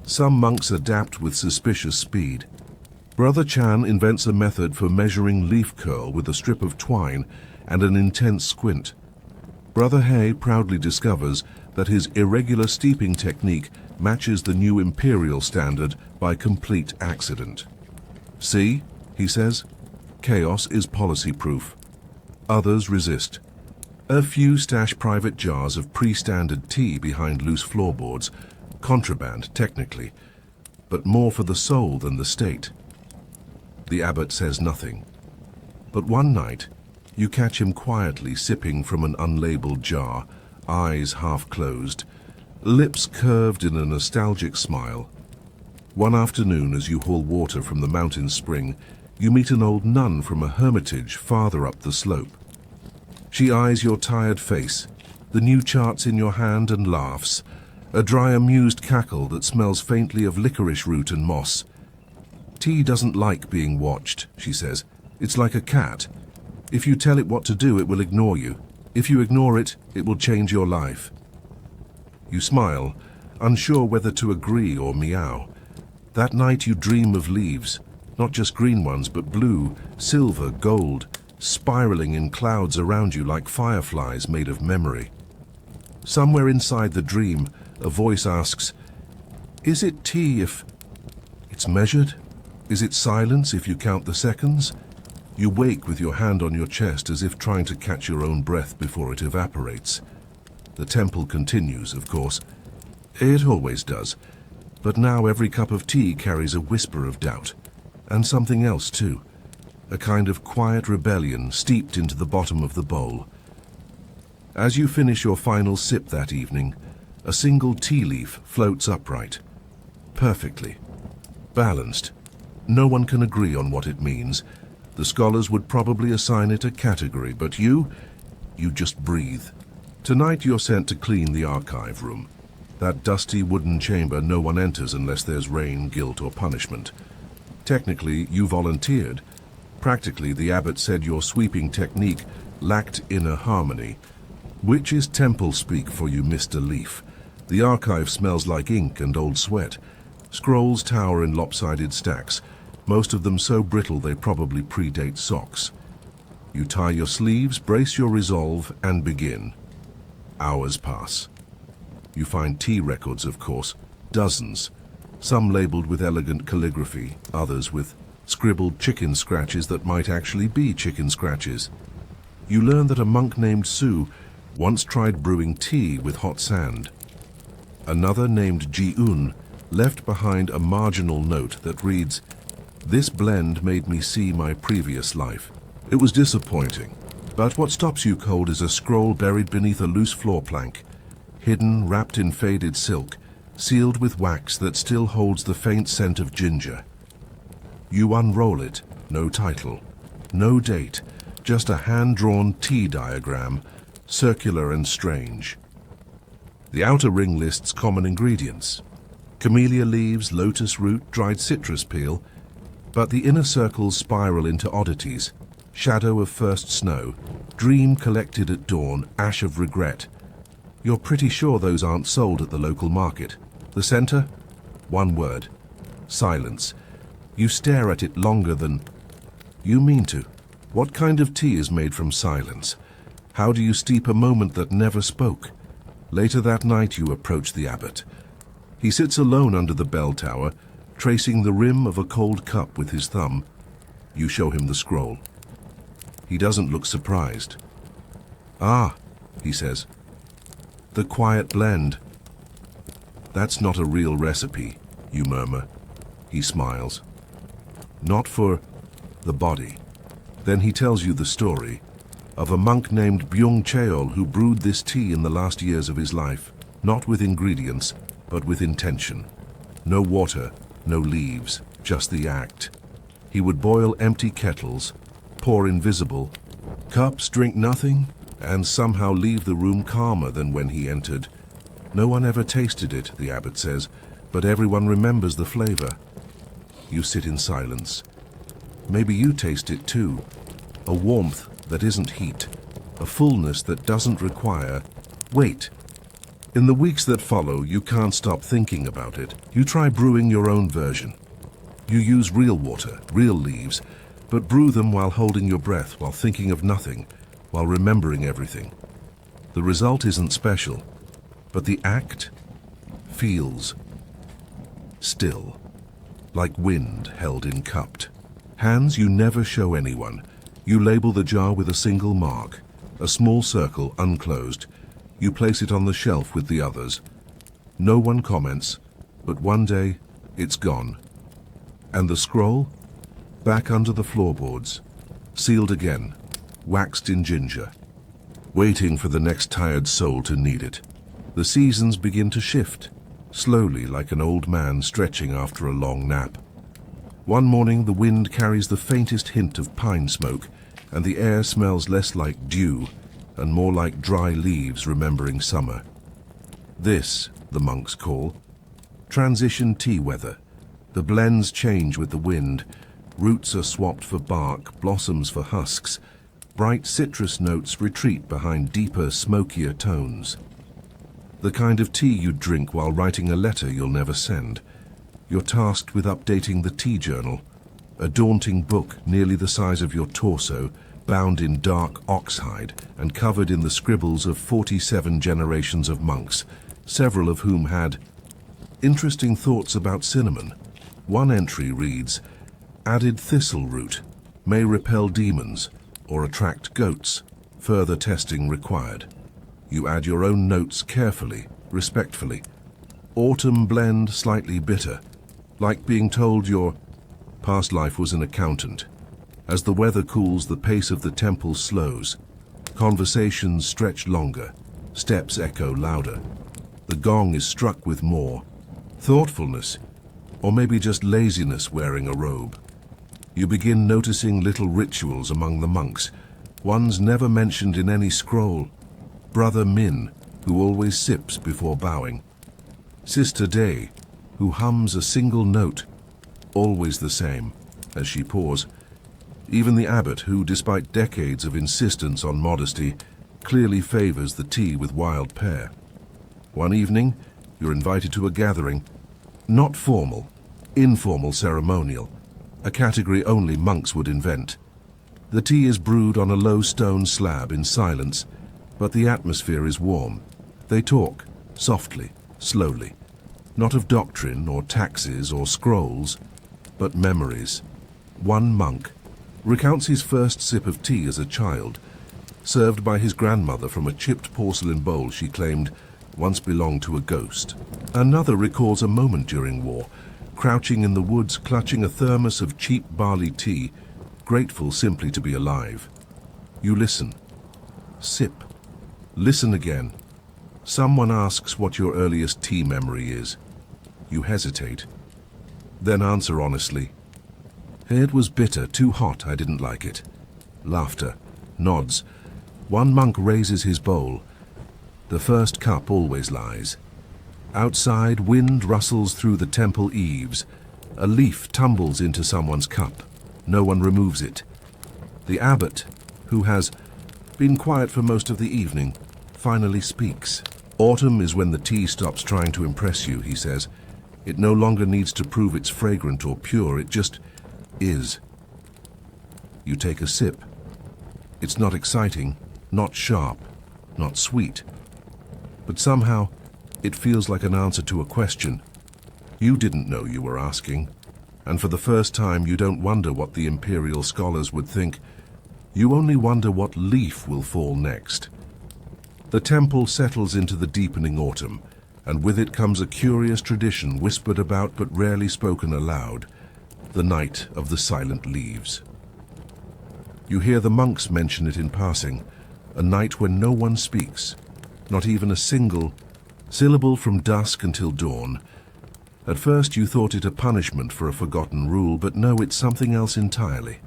Some monks adapt with suspicious speed. Brother Chan invents a method for measuring leaf curl with a strip of twine and an intense squint. Brother He proudly discovers that his irregular steeping technique matches the new imperial standard by complete accident. See, he says, chaos is policy-proof. Others resist. A few stash private jars of pre-standard tea behind loose floorboards, contraband technically, but more for the soul than the state. The abbot says nothing. But one night, you catch him quietly sipping from an unlabeled jar, eyes half closed, lips curved in a nostalgic smile. One afternoon, as you haul water from the mountain spring, you meet an old nun from a hermitage farther up the slope. She eyes your tired face, the new charts in your hand, and laughs, a dry, amused cackle that smells faintly of licorice root and moss. Tea doesn't like being watched, she says. It's like a cat. If you tell it what to do, it will ignore you. If you ignore it, it will change your life. You smile, unsure whether to agree or meow. That night you dream of leaves, not just green ones, but blue, silver, gold, spiraling in clouds around you like fireflies made of memory. Somewhere inside the dream, a voice asks, "Is it tea if it's measured? Is it silence if you count the seconds?" You wake with your hand on your chest as if trying to catch your own breath before it evaporates. The temple continues, of course. It always does. But now every cup of tea carries a whisper of doubt. And something else too. A kind of quiet rebellion steeped into the bottom of the bowl. As you finish your final sip that evening, a single tea leaf floats upright. Perfectly. Balanced. No one can agree on what it means. The scholars would probably assign it a category, but you just breathe. Tonight you're sent to clean the archive room. That dusty wooden chamber no one enters unless there's rain, guilt, or punishment. Technically, you volunteered. Practically, the abbot said your sweeping technique lacked inner harmony. Which is temple speak for you, Mr. Leaf. The archive smells like ink and old sweat. Scrolls tower in lopsided stacks, most of them so brittle they probably predate socks. You tie your sleeves, brace your resolve, and begin. Hours pass. You find tea records, of course, dozens, some labeled with elegant calligraphy, others with scribbled chicken scratches that might actually be chicken scratches. You learn that a monk named Su once tried brewing tea with hot sand. Another named Ji-un left behind a marginal note that reads, "This blend made me see my previous life. It was disappointing, but what stops you cold is a scroll buried beneath a loose floor plank, hidden, wrapped in faded silk, sealed with wax that still holds the faint scent of ginger. You unroll it, no title, no date, just a hand-drawn tea diagram, circular and strange. The outer ring lists common ingredients: Camellia leaves, lotus root, dried citrus peel, but the inner circles spiral into oddities. Shadow of first snow, dream collected at dawn, ash of regret. You're pretty sure those aren't sold at the local market. The center? One word. Silence. You stare at it longer than you mean to. What kind of tea is made from silence? How do you steep a moment that never spoke? Later that night you approach the abbot. He sits alone under the bell tower, tracing the rim of a cold cup with his thumb. You show him the scroll. He doesn't look surprised. "Ah," he says. "The quiet blend." "That's not a real recipe," you murmur. He smiles. "Not for the body." Then he tells you the story of a monk named Byung Cheol who brewed this tea in the last years of his life, not with ingredients, but with intention. No water, no leaves, just the act. He would boil empty kettles, pour invisible cups, drink nothing, and somehow leave the room calmer than when he entered. No one ever tasted it, the abbot says, but everyone remembers the flavor. You sit in silence. Maybe you taste it too. A warmth that isn't heat, a fullness that doesn't require wait. In the weeks that follow, you can't stop thinking about it. You try brewing your own version. You use real water, real leaves, but brew them while holding your breath, while thinking of nothing, while remembering everything. The result isn't special, but the act feels still, like wind held in cupped. Hands you never show anyone. You label the jar with a single mark, a small circle unclosed. You place it on the shelf with the others. No one comments, but one day it's gone. And the scroll? Back under the floorboards, sealed again, waxed in ginger, waiting for the next tired soul to need it. The seasons begin to shift, slowly like an old man stretching after a long nap. One morning the wind carries the faintest hint of pine smoke, and the air smells less like dew and more like dry leaves remembering summer. This, the monks call, transition tea weather. The blends change with the wind. Roots are swapped for bark, blossoms for husks. Bright citrus notes retreat behind deeper, smokier tones. The kind of tea you'd drink while writing a letter you'll never send. You're tasked with updating the tea journal, a daunting book nearly the size of your torso, bound in dark oxhide and covered in the scribbles of 47 generations of monks, several of whom had interesting thoughts about cinnamon. One entry reads, "Added thistle root, may repel demons or attract goats, further testing required." You add your own notes carefully, respectfully. Autumn blend slightly bitter, like being told your past life was an accountant. As the weather cools, the pace of the temple slows. Conversations stretch longer, steps echo louder. The gong is struck with more thoughtfulness, or maybe just laziness wearing a robe. You begin noticing little rituals among the monks, ones never mentioned in any scroll. Brother Min, who always sips before bowing. Sister Day, who hums a single note, always the same, as she pours. Even the abbot, who, despite decades of insistence on modesty, clearly favors the tea with wild pear. One evening, you're invited to a gathering, not formal, informal ceremonial, a category only monks would invent. The tea is brewed on a low stone slab in silence, but the atmosphere is warm. They talk, softly, slowly, not of doctrine or taxes or scrolls, but memories. One monk recounts his first sip of tea as a child, served by his grandmother from a chipped porcelain bowl she claimed once belonged to a ghost. Another recalls a moment during war, crouching in the woods, clutching a thermos of cheap barley tea, grateful simply to be alive. You listen. Sip. Listen again. Someone asks what your earliest tea memory is. You hesitate. Then answer honestly. It was bitter, too hot, I didn't like it. Laughter. Nods. One monk raises his bowl. The first cup always lies. Outside, wind rustles through the temple eaves. A leaf tumbles into someone's cup. No one removes it. The abbot, who has been quiet for most of the evening, finally speaks. Autumn is when the tea stops trying to impress you, he says. It no longer needs to prove it's fragrant or pure, it just is. You take a sip. It's not exciting, not sharp, not sweet. But somehow, it feels like an answer to a question. You didn't know you were asking, and for the first time you don't wonder what the imperial scholars would think. You only wonder what leaf will fall next. The temple settles into the deepening autumn, and with it comes a curious tradition whispered about but rarely spoken aloud, the night of the silent leaves. You hear the monks mention it in passing, a night when no one speaks, not even a single syllable from dusk until dawn. At first you thought it a punishment for a forgotten rule, but no, it's something else entirely.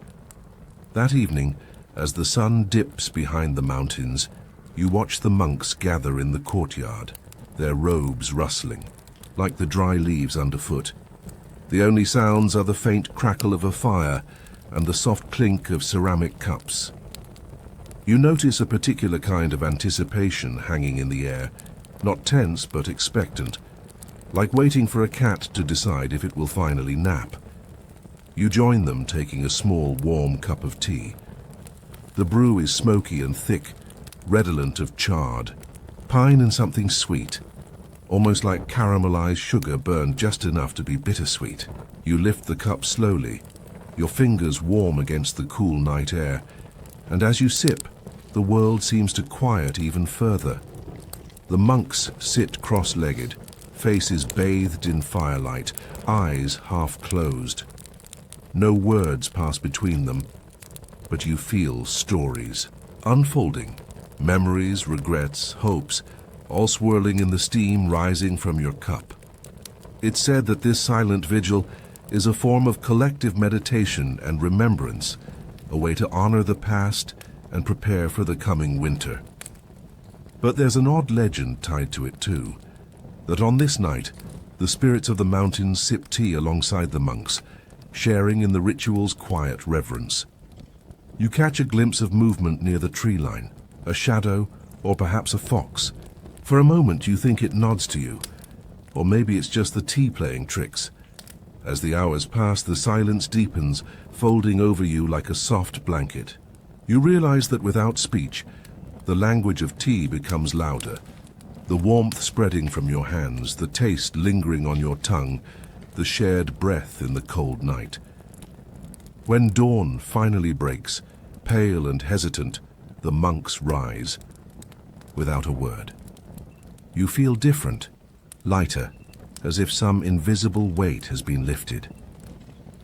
That evening, as the sun dips behind the mountains, you watch the monks gather in the courtyard, their robes rustling, like the dry leaves underfoot. The only sounds are the faint crackle of a fire and the soft clink of ceramic cups. You notice a particular kind of anticipation hanging in the air, not tense but expectant, like waiting for a cat to decide if it will finally nap. You join them, taking a small, warm cup of tea. The brew is smoky and thick, redolent of chard, pine and something sweet, almost like caramelized sugar burned just enough to be bittersweet. You lift the cup slowly, your fingers warm against the cool night air, and as you sip, the world seems to quiet even further. The monks sit cross-legged, faces bathed in firelight, eyes half closed. No words pass between them, but you feel stories unfolding, memories, regrets, hopes, all swirling in the steam rising from your cup. It's said that this silent vigil is a form of collective meditation and remembrance, a way to honor the past and prepare for the coming winter. But there's an odd legend tied to it too, that on this night, the spirits of the mountains sip tea alongside the monks, sharing in the ritual's quiet reverence. You catch a glimpse of movement near the tree line, a shadow, or perhaps a fox. For a moment you think it nods to you, or maybe it's just the tea playing tricks. As the hours pass, the silence deepens, folding over you like a soft blanket. You realize that without speech, the language of tea becomes louder, the warmth spreading from your hands, the taste lingering on your tongue, the shared breath in the cold night. When dawn finally breaks, pale and hesitant, the monks rise, without a word. You feel different, lighter, as if some invisible weight has been lifted.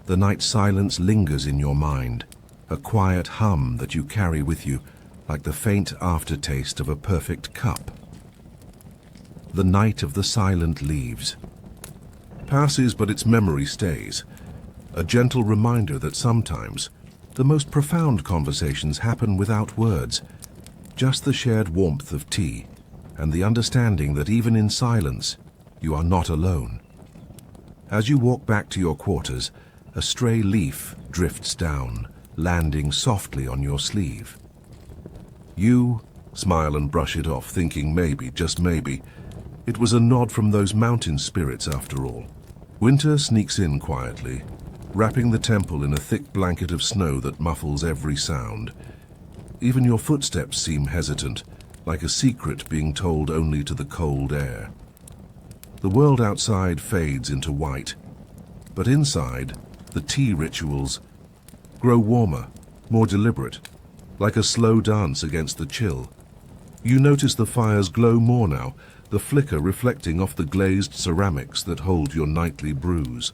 The night silence lingers in your mind, a quiet hum that you carry with you, like the faint aftertaste of a perfect cup. The night of the silent leaves passes, but its memory stays, a gentle reminder that sometimes the most profound conversations happen without words, just the shared warmth of tea and the understanding that even in silence, you are not alone. As you walk back to your quarters, a stray leaf drifts down, landing softly on your sleeve. You smile and brush it off, thinking maybe, just maybe, it was a nod from those mountain spirits after all. Winter sneaks in quietly, wrapping the temple in a thick blanket of snow that muffles every sound. Even your footsteps seem hesitant, like a secret being told only to the cold air. The world outside fades into white, but inside, the tea rituals grow warmer, more deliberate, like a slow dance against the chill. You notice the fires glow more now, the flicker reflecting off the glazed ceramics that hold your nightly brews.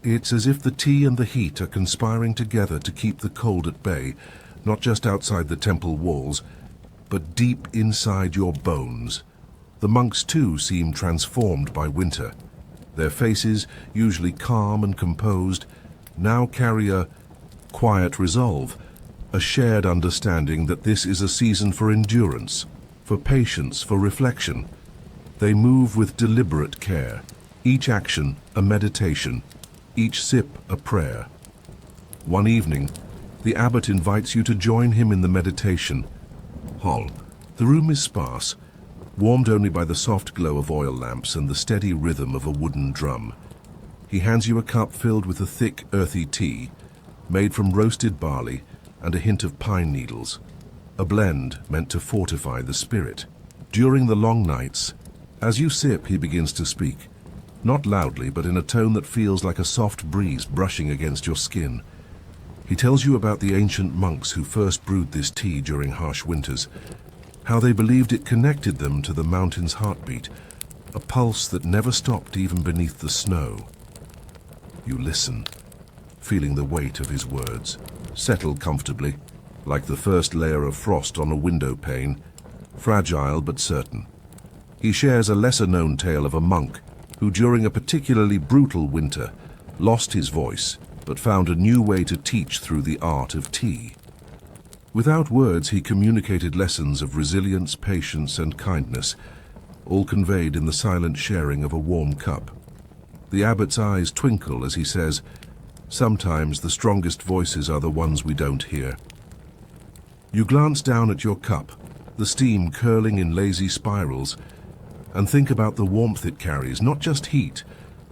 It's as if the tea and the heat are conspiring together to keep the cold at bay, not just outside the temple walls, but deep inside your bones. The monks too seem transformed by winter. Their faces, usually calm and composed, now carry a quiet resolve, a shared understanding that this is a season for endurance, for patience, for reflection. They move with deliberate care, each action a meditation, each sip a prayer. One evening, the abbot invites you to join him in the meditation hall. The room is sparse, warmed only by the soft glow of oil lamps and the steady rhythm of a wooden drum. He hands you a cup filled with a thick, earthy tea, made from roasted barley and a hint of pine needles, a blend meant to fortify the spirit. During the long nights, as you sip, he begins to speak, not loudly, but in a tone that feels like a soft breeze brushing against your skin. He tells you about the ancient monks who first brewed this tea during harsh winters, how they believed it connected them to the mountain's heartbeat, a pulse that never stopped even beneath the snow. You listen, feeling the weight of his words, settle comfortably, like the first layer of frost on a window pane, fragile but certain. He shares a lesser-known tale of a monk who, during a particularly brutal winter, lost his voice, but found a new way to teach through the art of tea. Without words, he communicated lessons of resilience, patience, and kindness, all conveyed in the silent sharing of a warm cup. The abbot's eyes twinkle as he says, "Sometimes the strongest voices are the ones we don't hear." You glance down at your cup, the steam curling in lazy spirals, and think about the warmth it carries, not just heat,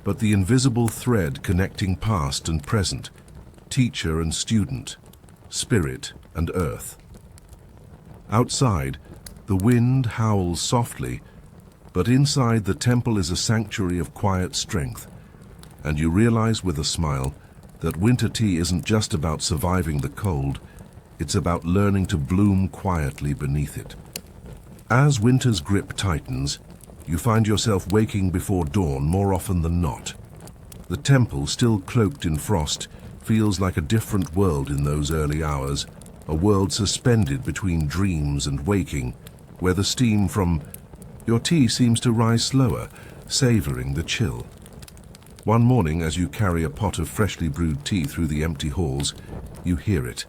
but the invisible thread connecting past and present, teacher and student, spirit and earth. Outside, the wind howls softly, but inside the temple is a sanctuary of quiet strength, and you realize with a smile that winter tea isn't just about surviving the cold, it's about learning to bloom quietly beneath it. As winter's grip tightens, you find yourself waking before dawn more often than not. The temple, still cloaked in frost, feels like a different world in those early hours, a world suspended between dreams and waking, where the steam from your tea seems to rise slower, savoring the chill. One morning, as you carry a pot of freshly brewed tea through the empty halls, you hear it,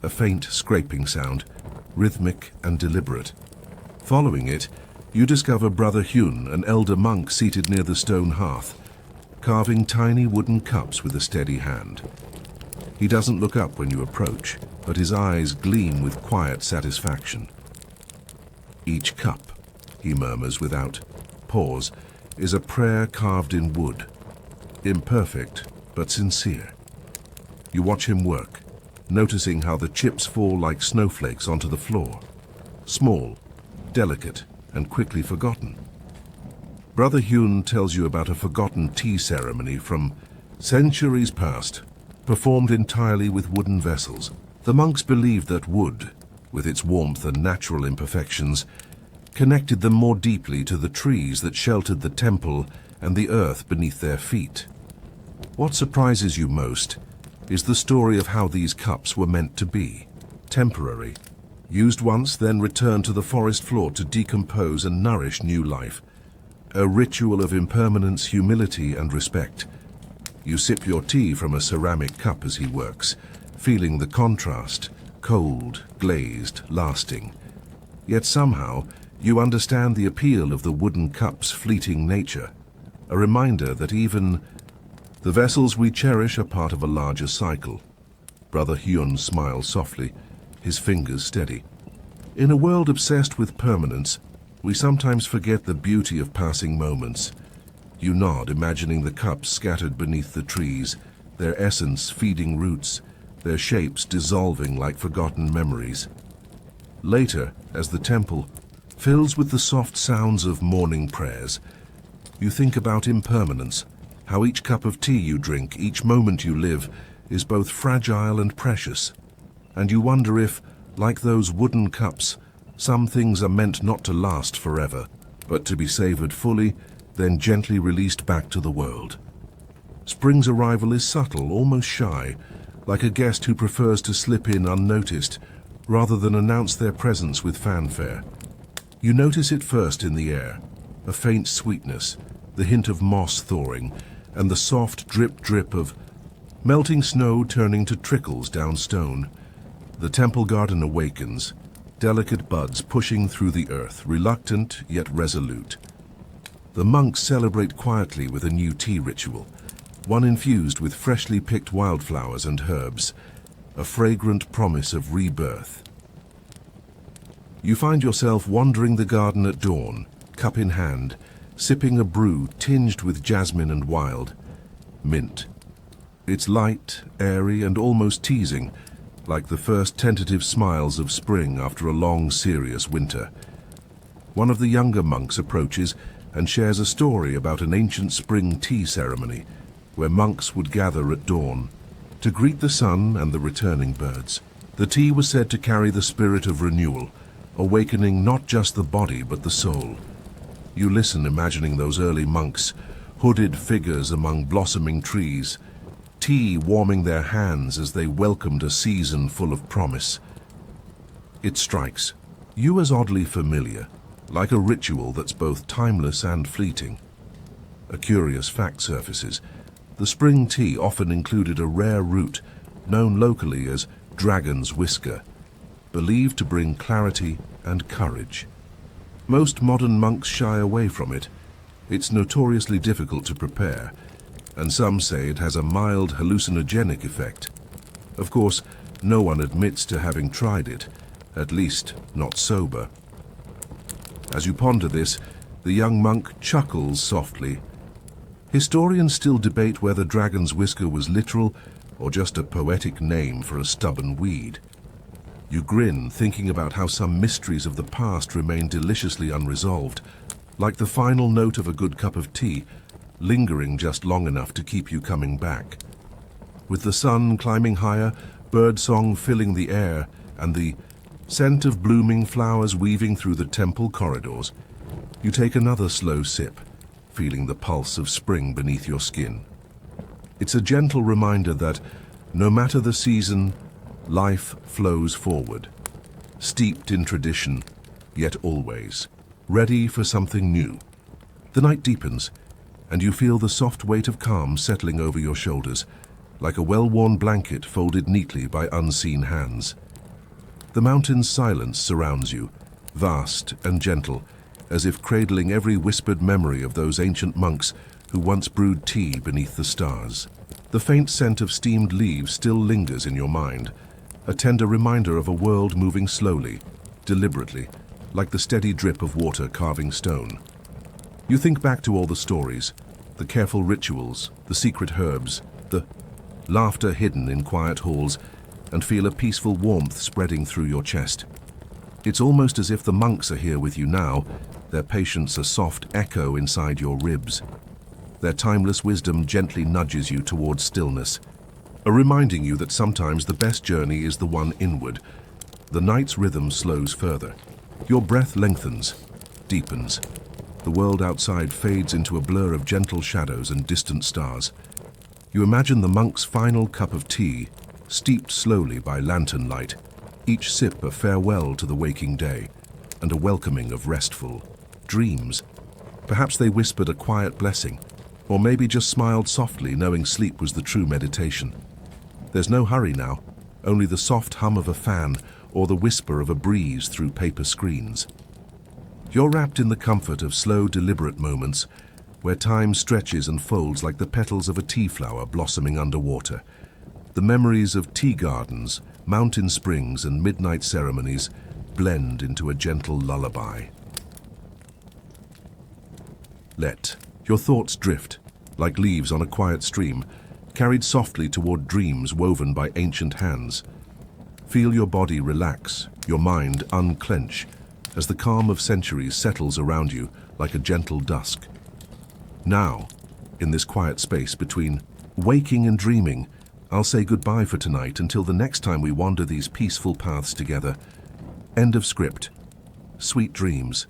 a faint scraping sound, rhythmic and deliberate. Following it, you discover Brother Hyun, an elder monk seated near the stone hearth, carving tiny wooden cups with a steady hand. He doesn't look up when you approach, but his eyes gleam with quiet satisfaction. "Each cup," he murmurs without pause, "is a prayer carved in wood, imperfect but sincere." You watch him work, noticing how the chips fall like snowflakes onto the floor, small, delicate, and quickly forgotten. Brother Hyun tells you about a forgotten tea ceremony from centuries past, performed entirely with wooden vessels. The monks believed that wood, with its warmth and natural imperfections, connected them more deeply to the trees that sheltered the temple and the earth beneath their feet. What surprises you most is the story of how these cups were meant to be, temporary, used once, then returned to the forest floor to decompose and nourish new life. A ritual of impermanence, humility, and respect. You sip your tea from a ceramic cup as he works, feeling the contrast, cold, glazed, lasting. Yet somehow, you understand the appeal of the wooden cup's fleeting nature, a reminder that even the vessels we cherish are part of a larger cycle. Brother Hyun smiles softly, his fingers steady. In a world obsessed with permanence, we sometimes forget the beauty of passing moments. You nod, imagining the cups scattered beneath the trees, their essence feeding roots, their shapes dissolving like forgotten memories. Later, as the temple fills with the soft sounds of morning prayers, you think about impermanence, how each cup of tea you drink, each moment you live, is both fragile and precious. And you wonder if, like those wooden cups, some things are meant not to last forever, but to be savored fully, then gently released back to the world. Spring's arrival is subtle, almost shy, like a guest who prefers to slip in unnoticed, rather than announce their presence with fanfare. You notice it first in the air, a faint sweetness, the hint of moss thawing, and the soft drip-drip of melting snow turning to trickles down stone. The temple garden awakens, delicate buds pushing through the earth, reluctant yet resolute. The monks celebrate quietly with a new tea ritual, one infused with freshly picked wildflowers and herbs, a fragrant promise of rebirth. You find yourself wandering the garden at dawn, cup in hand, sipping a brew tinged with jasmine and wild mint. It's light, airy, and almost teasing, like the first tentative smiles of spring after a long, serious winter. One of the younger monks approaches and shares a story about an ancient spring tea ceremony where monks would gather at dawn to greet the sun and the returning birds. The tea was said to carry the spirit of renewal, awakening not just the body but the soul. You listen, imagining those early monks, hooded figures among blossoming trees, tea warming their hands as they welcomed a season full of promise. It strikes you as oddly familiar, like a ritual that's both timeless and fleeting. A curious fact surfaces. The spring tea often included a rare root known locally as dragon's whisker, believed to bring clarity and courage. Most modern monks shy away from it. It's notoriously difficult to prepare, and some say it has a mild hallucinogenic effect. Of course, no one admits to having tried it, at least not sober. As you ponder this, the young monk chuckles softly. Historians still debate whether dragon's whisker was literal or just a poetic name for a stubborn weed. You grin, thinking about how some mysteries of the past remain deliciously unresolved, like the final note of a good cup of tea, lingering just long enough to keep you coming back. With the sun climbing higher, birdsong filling the air, and the scent of blooming flowers weaving through the temple corridors, you take another slow sip, feeling the pulse of spring beneath your skin. It's a gentle reminder that, no matter the season, life flows forward, steeped in tradition, yet always ready for something new. The night deepens, and you feel the soft weight of calm settling over your shoulders, like a well-worn blanket folded neatly by unseen hands. The mountain's silence surrounds you, vast and gentle, as if cradling every whispered memory of those ancient monks who once brewed tea beneath the stars. The faint scent of steamed leaves still lingers in your mind, a tender reminder of a world moving slowly, deliberately, like the steady drip of water carving stone. You think back to all the stories, the careful rituals, the secret herbs, the laughter hidden in quiet halls, and feel a peaceful warmth spreading through your chest. It's almost as if the monks are here with you now, their patience a soft echo inside your ribs. Their timeless wisdom gently nudges you towards stillness, reminding you that sometimes the best journey is the one inward. The night's rhythm slows further. Your breath lengthens, deepens. The world outside fades into a blur of gentle shadows and distant stars. You imagine the monk's final cup of tea, steeped slowly by lantern light, each sip a farewell to the waking day, and a welcoming of restful dreams. Perhaps they whispered a quiet blessing, or maybe just smiled softly, knowing sleep was the true meditation. There's no hurry now, only the soft hum of a fan or the whisper of a breeze through paper screens. You're wrapped in the comfort of slow, deliberate moments where time stretches and folds like the petals of a tea flower blossoming underwater. The memories of tea gardens, mountain springs, and midnight ceremonies blend into a gentle lullaby. Let your thoughts drift, like leaves on a quiet stream, carried softly toward dreams woven by ancient hands. Feel your body relax, your mind unclench, as the calm of centuries settles around you like a gentle dusk. Now, in this quiet space between waking and dreaming, I'll say goodbye for tonight until the next time we wander these peaceful paths together. End of script. Sweet dreams.